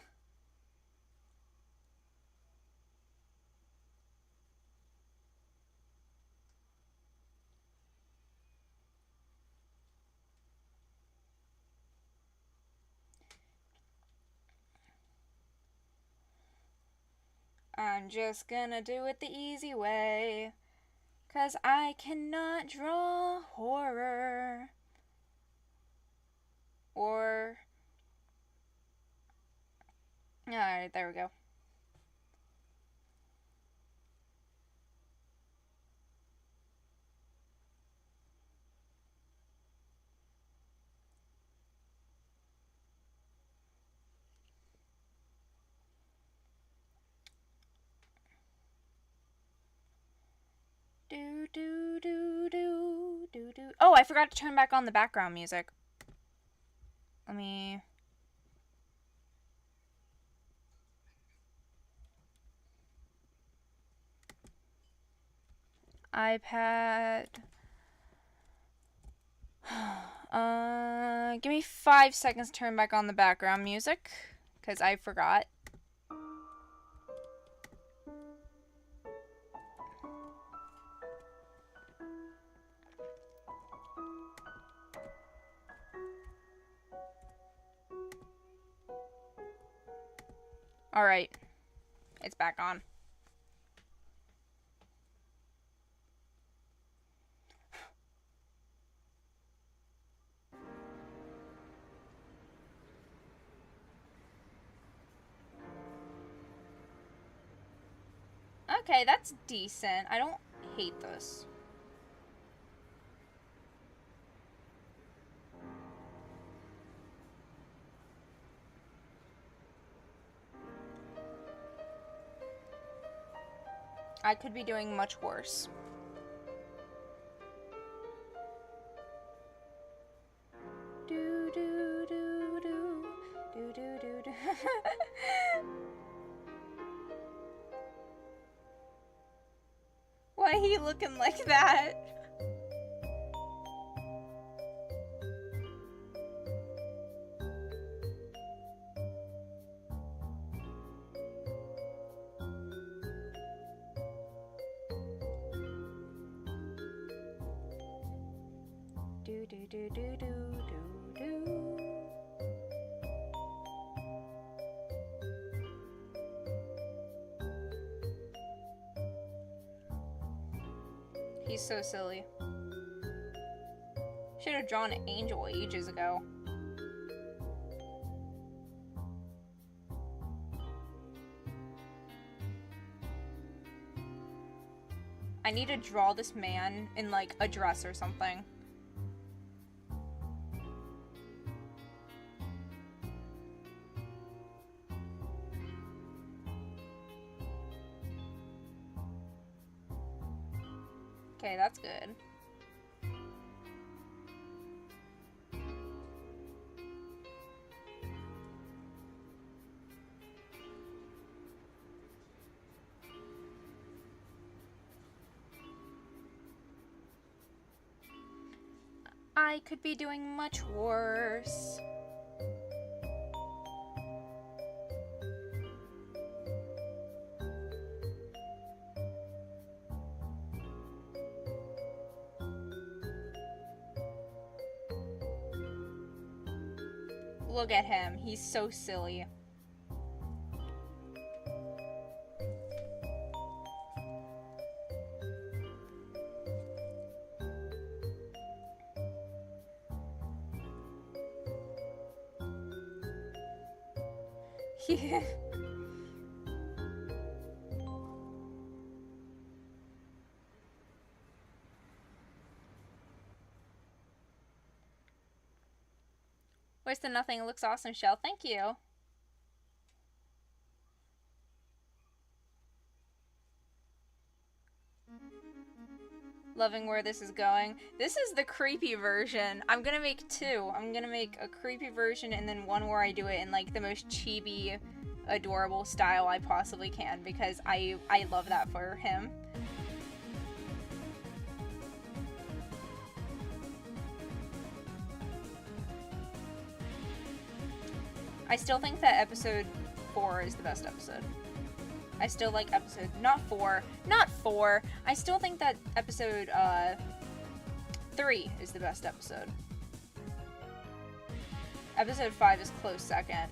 I'm just gonna do it the easy way. 'Cause I cannot draw horror. Or... Alright, there we go. Do do do do do do. Oh, I forgot to turn back on the background music. Let me... iPad. Give me 5 seconds to turn back on the background music, because I forgot. Alright. It's back on. Okay, that's decent. I don't hate this. I could be doing much worse. Do do do do do do do do. Why he looking like that? Do do do do do do do. He's so silly. Should have drawn Angel ages ago. I need to draw this man in like a dress or something. Okay, that's good. I could be doing much worse. Look at him. He's so silly. Yeah. Where's the nothing? It looks awesome, Shell. Thank you. Loving where this is going. This is the creepy version. I'm gonna make two. I'm gonna make a creepy version and then one where I do it in like the most chibi, adorable style I possibly can because I love that for him. I still think that episode 4 is the best episode. I still like episode, not 4, I still think that episode 3 is the best episode. Episode 5 is close second.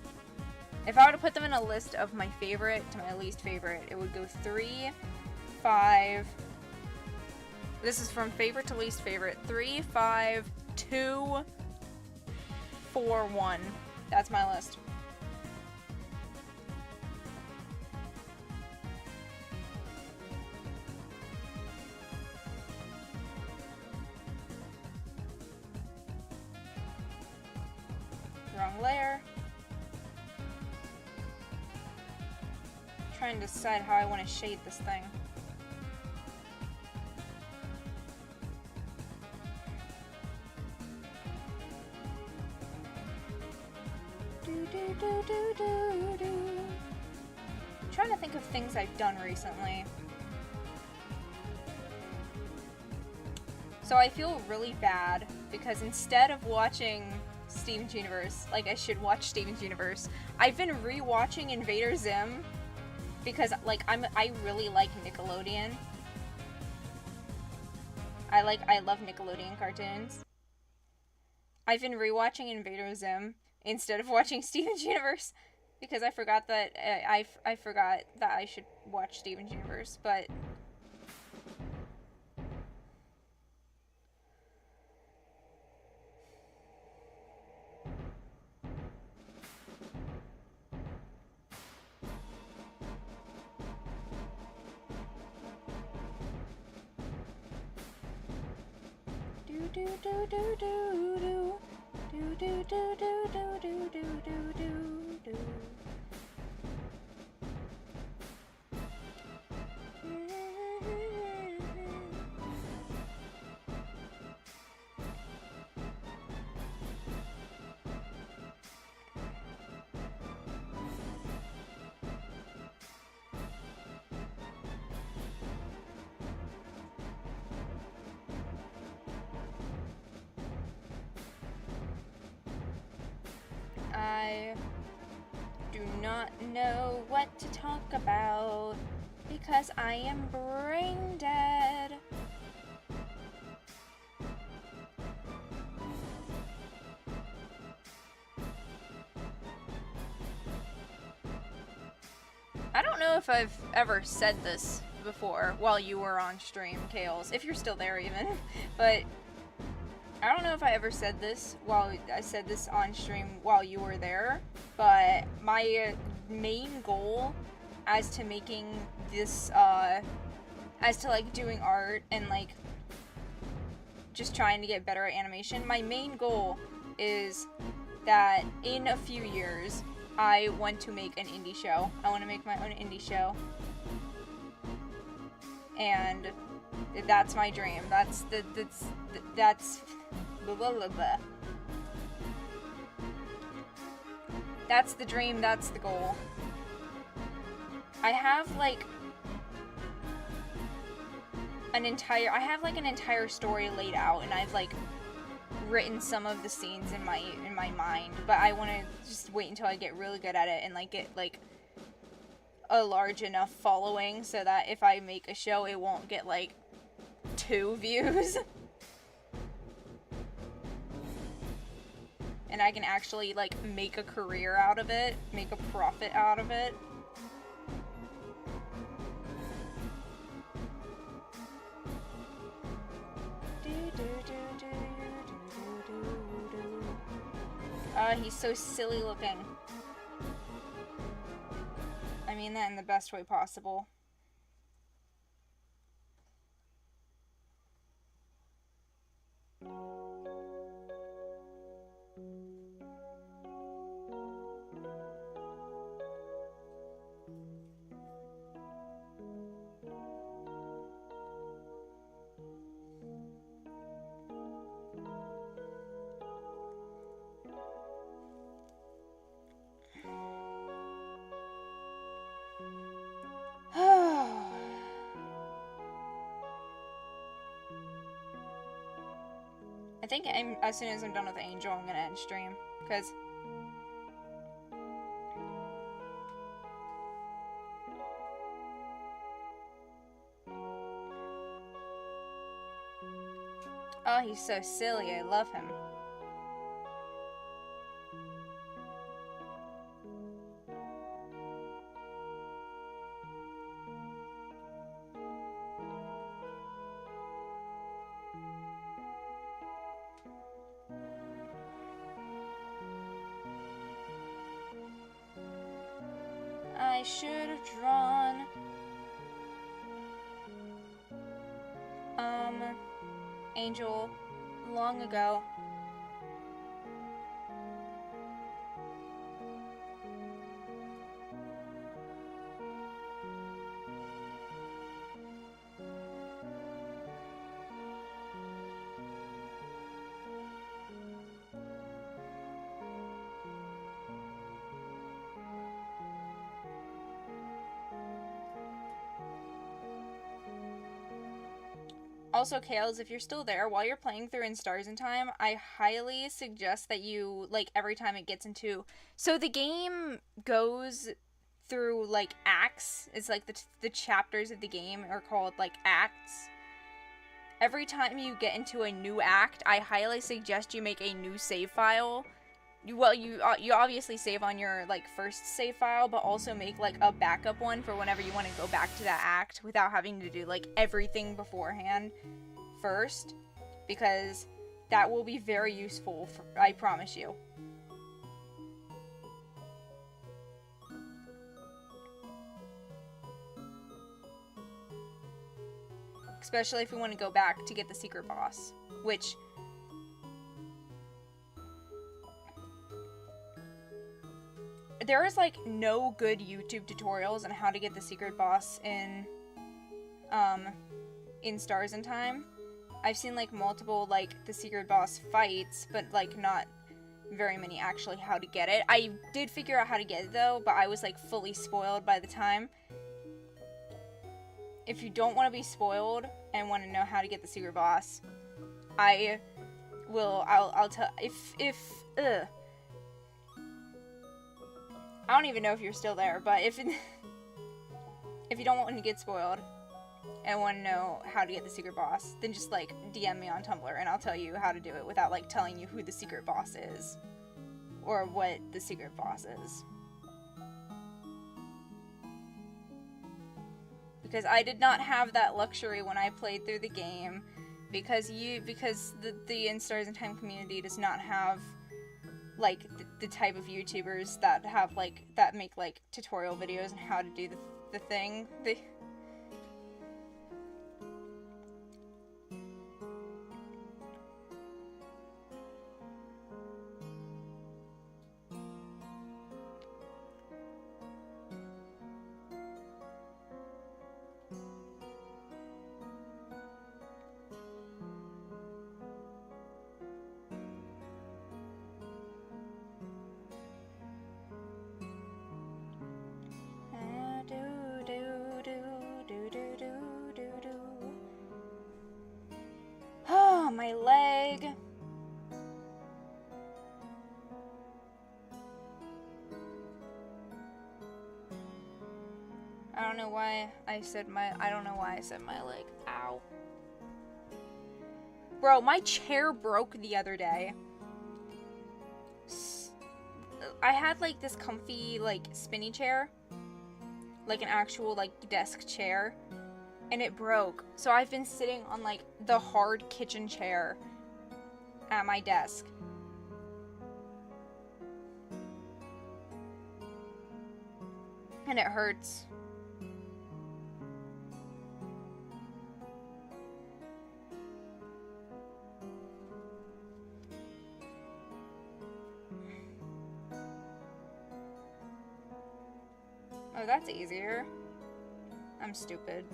If I were to put them in a list of my favorite to my least favorite, it would go 3, 5, this is from favorite to least favorite, 3, 5, 2, 4, 1. That's my list. Wrong layer. Trying to decide how I want to shade this thing. I'm trying to think of things I've done recently. So I feel really bad because instead of watching Steven's Universe, like I should watch Steven's Universe, I've been rewatching Invader Zim because like I really like Nickelodeon. I love Nickelodeon cartoons. I've been rewatching Invader Zim instead of watching Steven's Universe because I forgot that I forgot that I should watch Steven's Universe, but I do not know what to talk about because I am brain dead. I don't know if I've ever said this before while you were on stream, Kales, if you're still there even, but I don't know if I ever said this while I said this on stream while you were there, but my main goal as to making this, as to like doing art and like just trying to get better at animation, my main goal is that in a few years I want to make an indie show. I want to make my own indie show. And that's my dream. That's blah, blah, blah, blah. That's the dream, that's the goal. I have like an entire story laid out, and I've like written some of the scenes in my mind, but I want to just wait until I get really good at it and like get like a large enough following so that if I make a show it won't get like 2 views. and I can actually, like, make a career out of it, make a profit out of it. He's so silly looking. I mean that in the best way possible. I think as soon as I'm done with Angel, I'm gonna end stream, because oh, he's so silly. I love him. I should have drawn Angel long ago. Also, Kales, if you're still there, while you're playing through In Stars in Time, I highly suggest that you, like, every time it gets into... So the game goes through, like, acts. It's like the chapters of the game are called, like, acts. Every time you get into a new act, I highly suggest you make a new save file. Well, you obviously save on your, like, first save file, but also make, like, a backup one for whenever you want to go back to that act without having to do, like, everything beforehand first, because that will be very useful, I promise you. Especially if we want to go back to get the secret boss, which... There is, like, no good YouTube tutorials on how to get the secret boss in Stars in Time. I've seen, like, multiple, like, the secret boss fights, but, like, not very many actually how to get it. I did figure out how to get it, though, but I was, like, fully spoiled by the time. If you don't want to be spoiled and want to know how to get the secret boss, I'll tell, I don't even know if you're still there, but if you don't want to get spoiled and want to know how to get the secret boss, then just, like, DM me on Tumblr and I'll tell you how to do it without, like, telling you who the secret boss is or what the secret boss is. Because I did not have that luxury when I played through the game, because the In Stars in Time community does not have, like, the type of YouTubers that have, like, that make, like, tutorial videos on how to do the thing. Oh, my leg. I don't know why I said my leg. Ow. Bro, my chair broke the other day. I had like this comfy like spinny chair, like an actual like desk chair, and it broke. So I've been sitting on like the hard kitchen chair at my desk. And it hurts. Oh, that's easier. I'm stupid.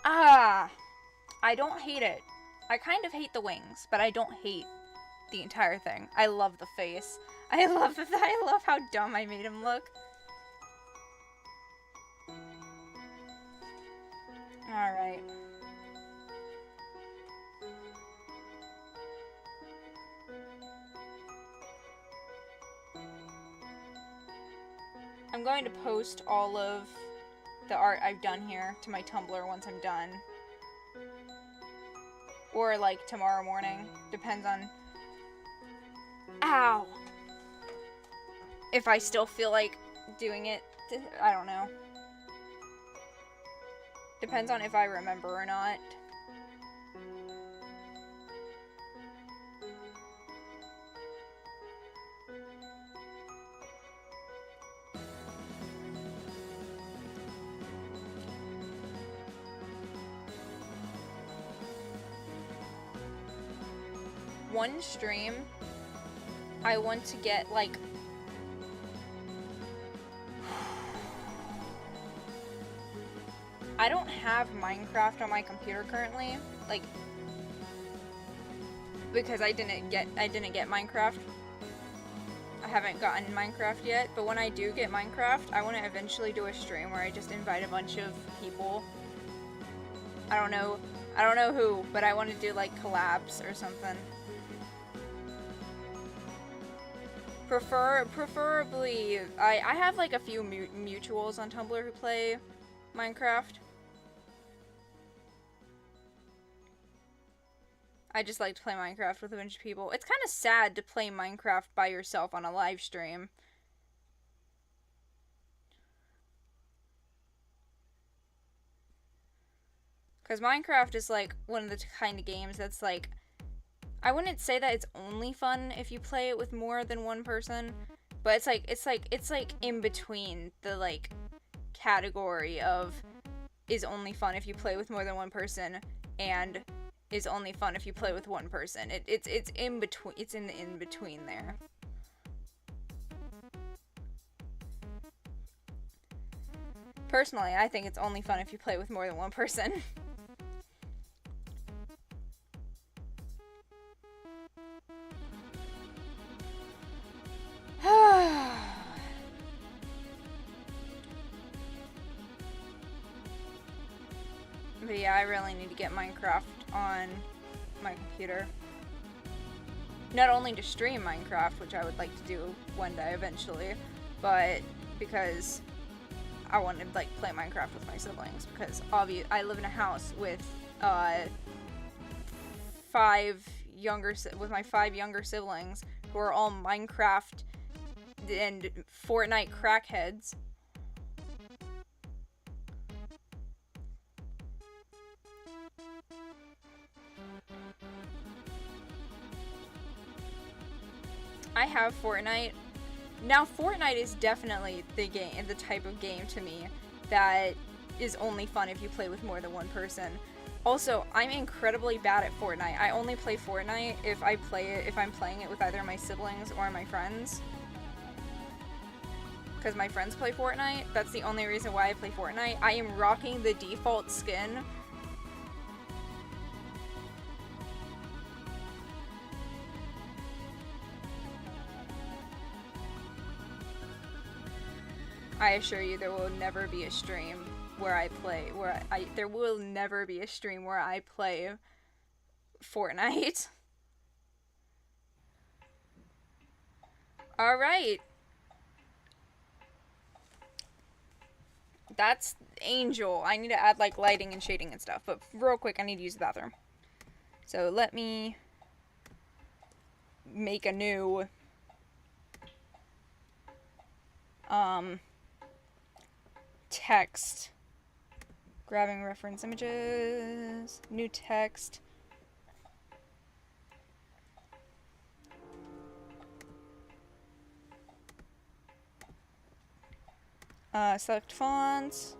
Ah! I don't hate it. I kind of hate the wings, but I don't hate the entire thing. I love the face. I love how dumb I made him look. Alright. I'm going to post all of the art I've done here to my Tumblr once I'm done. Or like tomorrow morning. Depends on... Ow! If I still feel like doing it. I don't know. Depends on if I remember or not. One stream, I want to get like I don't have Minecraft on my computer currently, like because I didn't get Minecraft. I haven't gotten Minecraft yet, but when I do get Minecraft, I want to eventually do a stream where I just invite a bunch of people. I don't know who, but I want to do like collabs or something. Preferably, I have like a few mutuals on Tumblr who play Minecraft. I just like to play Minecraft with a bunch of people. It's kind of sad to play Minecraft by yourself on a live stream. Because Minecraft is like one of the kind of games that's like, I wouldn't say that it's only fun if you play it with more than one person, but it's like in between the like category of is only fun if you play with more than one person and is only fun if you play with one person. It's in between. It's in the in between there. Personally, I think it's only fun if you play with more than one person. But yeah, I really need to get Minecraft on my computer. Not only to stream Minecraft, which I would like to do one day eventually, but because I want to like play Minecraft with my siblings, because I live in a house with my 5 younger siblings who are all Minecraft and Fortnite crackheads. I have Fortnite. Now, Fortnite is definitely the type of game to me that is only fun if you play with more than one person. Also, I'm incredibly bad at Fortnite. I only play Fortnite if I'm playing it with either my siblings or my friends. Because my friends play Fortnite. That's the only reason why I play Fortnite. I am rocking the default skin. I assure you there will never be a stream where I play, there will never be a stream where I play Fortnite. Alright. That's Angel. I need to add like lighting and shading and stuff. But real quick, I need to use the bathroom. So let me make a new text. Grabbing reference images. New text. Select fonts.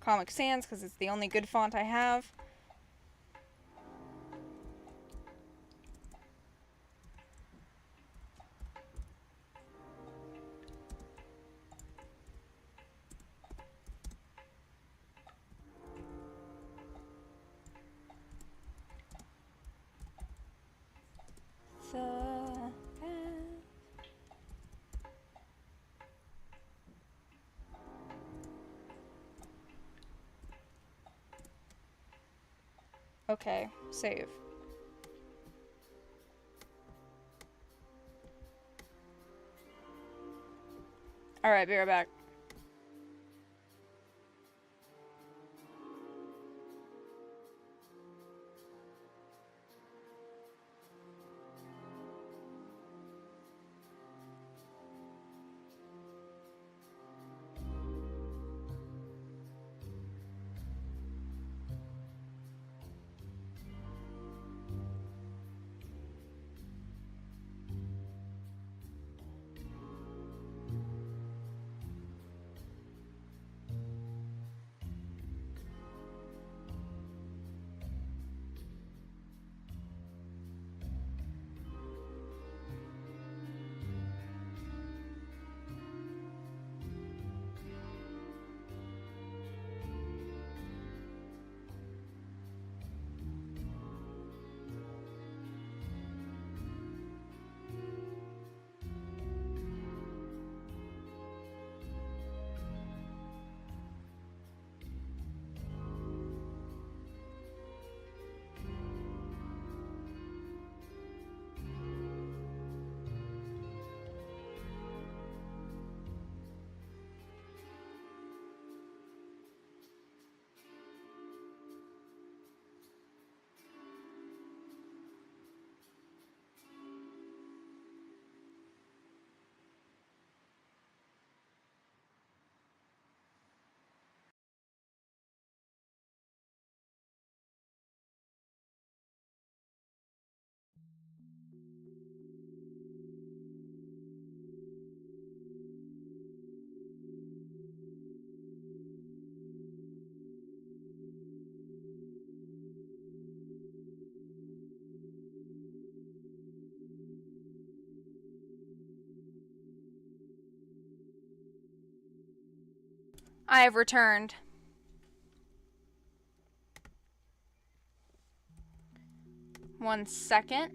Comic Sans, because it's the only good font I have. Okay, save. Alright, be right back. I have returned. One second.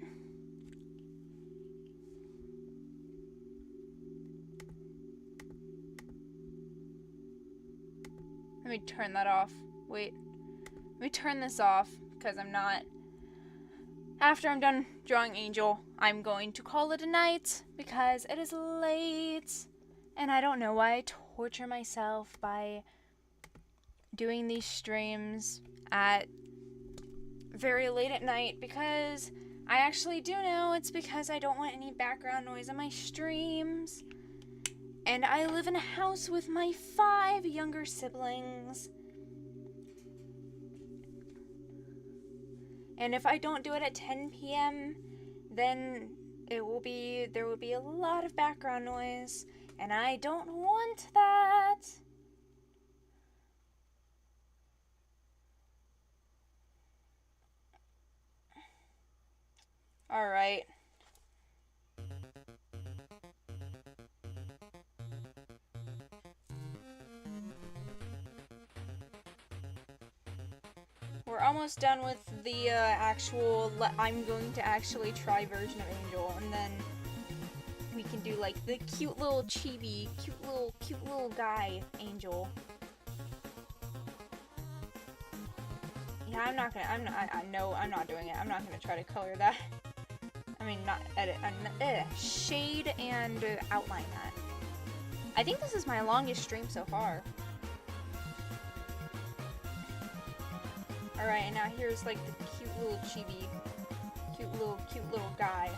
Let me turn that off. Wait. Let me turn this off because I'm not. After I'm done drawing Angel, I'm going to call it a night because it is late. And I don't know why I torture myself by doing these streams at very late at night, because I actually do know it's because I don't want any background noise on my streams. And I live in a house with my 5 younger siblings. And if I don't do it at 10 p.m., then there will be a lot of background noise, and I don't want that. All right. We're almost done with the actual, I'm going to actually try version of Angel, and then we can do like the cute little chibi, cute little guy Angel. Yeah, I'm not doing it. I'm not gonna try to color that. I mean, not edit, shade and outline that. I think this is my longest stream so far. Alright, and now here's like the cute little chibi. Cute little guy.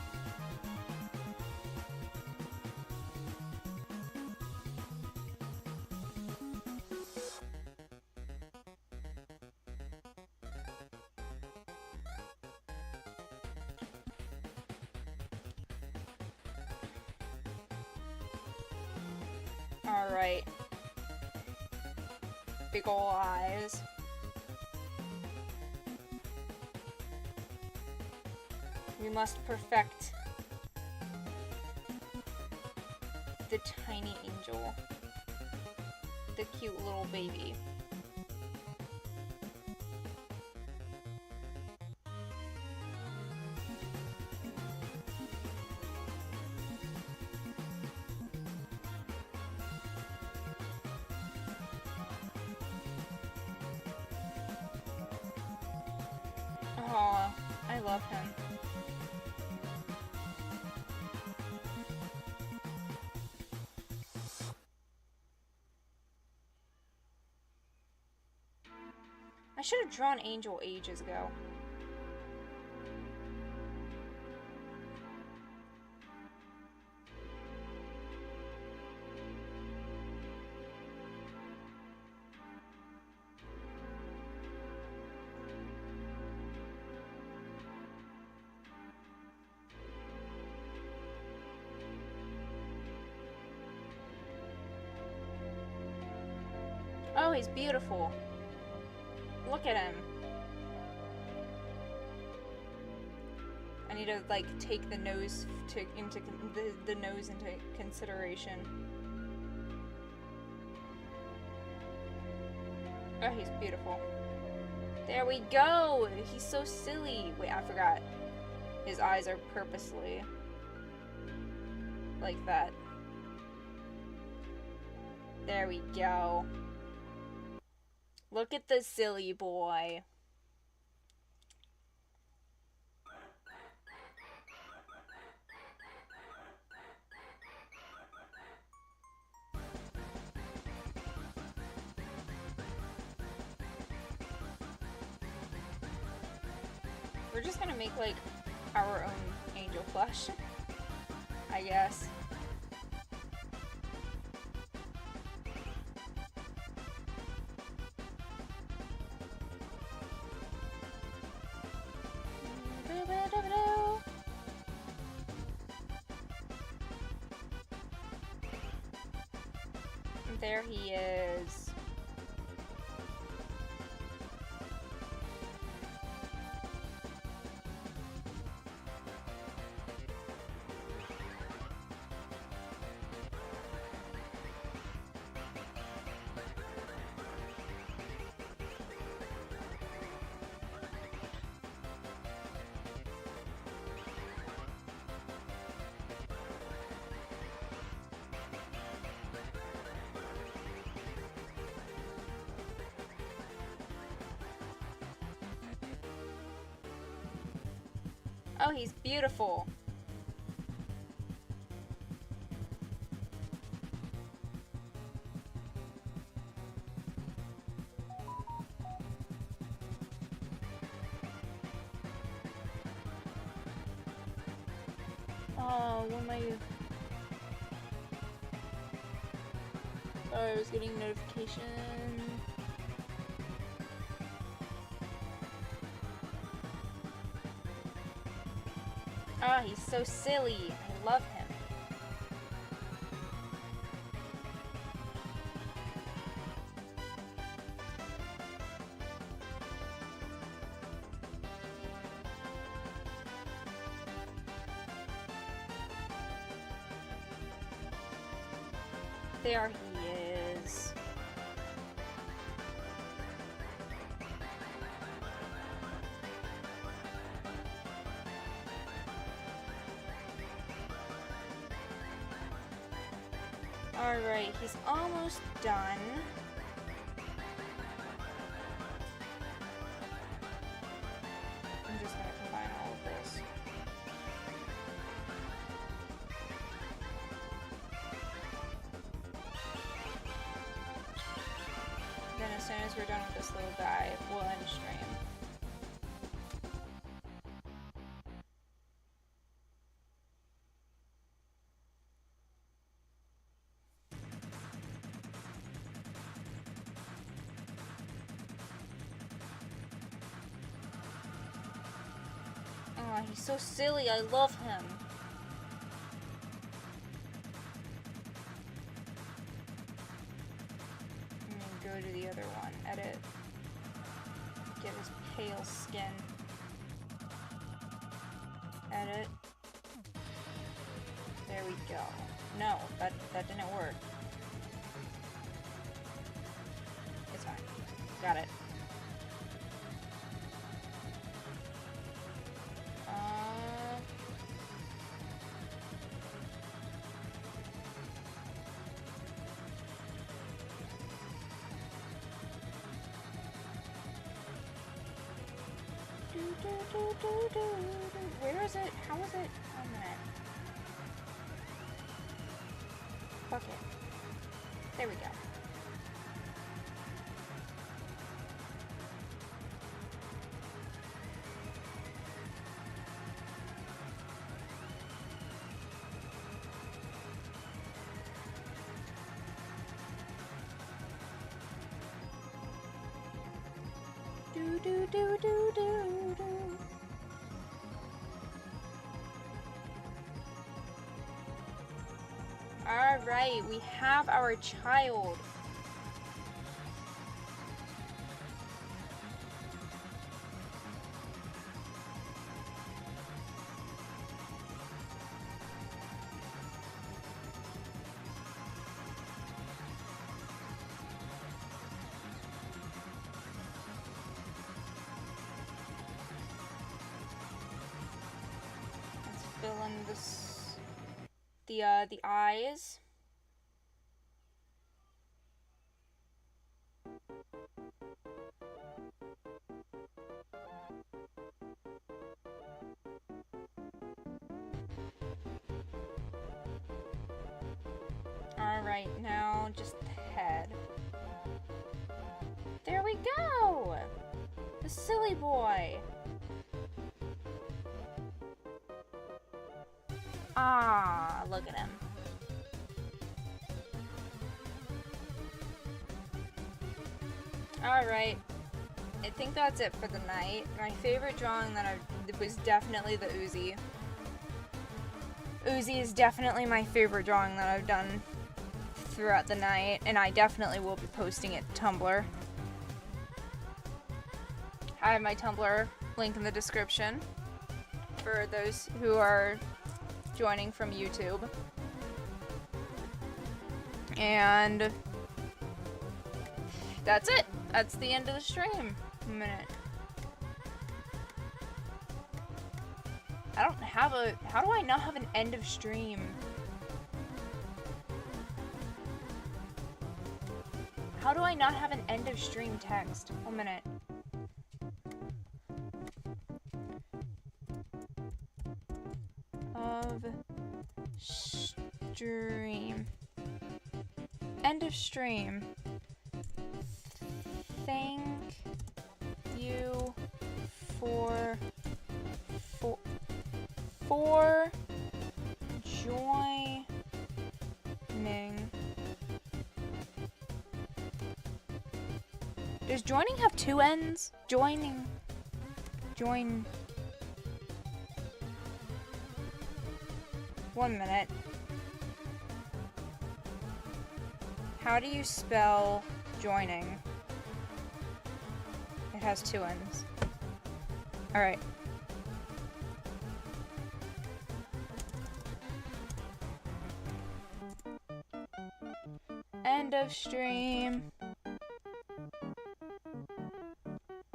Alright. Big ol' eyes. We must perfect the tiny angel. The cute little baby. Oh, I love him. I should have drawn Angel ages ago. Oh, he's beautiful. Look at him. I need to like take the nose into consideration. Oh, he's beautiful. There we go. He's so silly. Wait, I forgot. His eyes are purposely like that. There we go. Look at the silly boy. We're just gonna make like our own angel plush, I guess. There he is. Oh, he's beautiful. Oh, what am I... Sorry, I was getting a notification. Ah, he's so silly. I love him. There he is. Alright, he's almost done. I'm just gonna combine all of this. Gonna as soon as we're done with this little guy, we'll end stream. Oh, he's so silly. I love him. Go to the other one, edit, get his pale skin, edit, there we go. No, that didn't work. It's fine, got it. Where is it? How is it? 1 minute. Fuck it. There we go. Do do do do do do. Alright, we have our child. Let's fill in this, the eyes. Alright, now just the head. There we go! The silly boy! Ah, look at him. Alright. I think that's it for the night. My favorite drawing that was definitely the Uzi. Uzi is definitely my favorite drawing that I've done throughout the night, and I definitely will be posting it to Tumblr. I have my Tumblr link in the description for those who are joining from YouTube. And that's it. That's the end of the stream. A minute. I don't have a... How do I not have an end of stream? How do I not have an end of stream text? 1 minute. Of stream. End of stream. Thank you for joining. Does joining have 2 ends? Join. 1 minute. How do you spell joining? It has 2 ends. Alright. End of stream.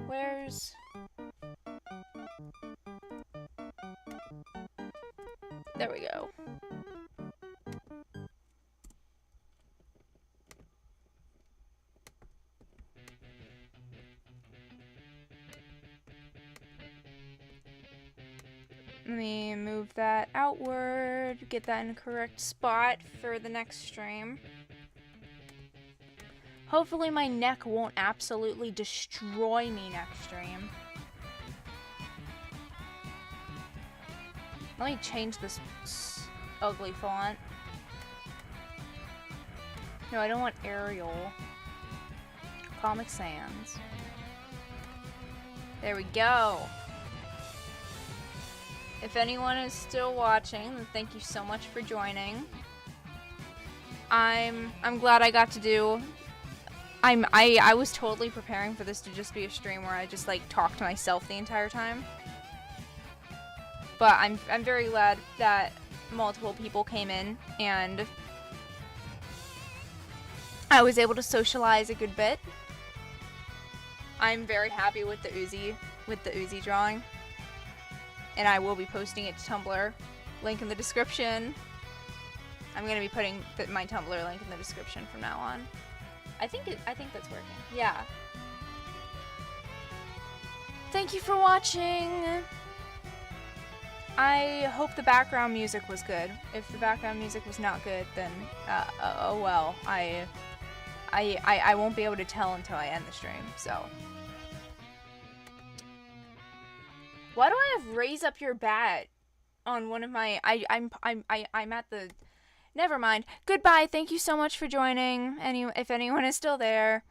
Where's... There we go. Let me move that outward, get that in the correct spot for the next stream. Hopefully my neck won't absolutely destroy me next stream. Let me change this ugly font. No, I don't want Arial. Comic Sans. There we go. If anyone is still watching, then thank you so much for joining. I'm glad I got to do. I was totally preparing for this to just be a stream where I just like talk to myself the entire time. But I'm very glad that multiple people came in and I was able to socialize a good bit. I'm very happy with the Uzi drawing. And I will be posting it to Tumblr. Link in the description. I'm gonna be putting my Tumblr link in the description from now on. I think that's working. Yeah. Thank you for watching. I hope the background music was good. If the background music was not good, then oh well. I won't be able to tell until I end the stream. So. Why do I have raise up your bat on one of my? I'm at the. Never mind. Goodbye. Thank you so much for joining. If anyone is still there.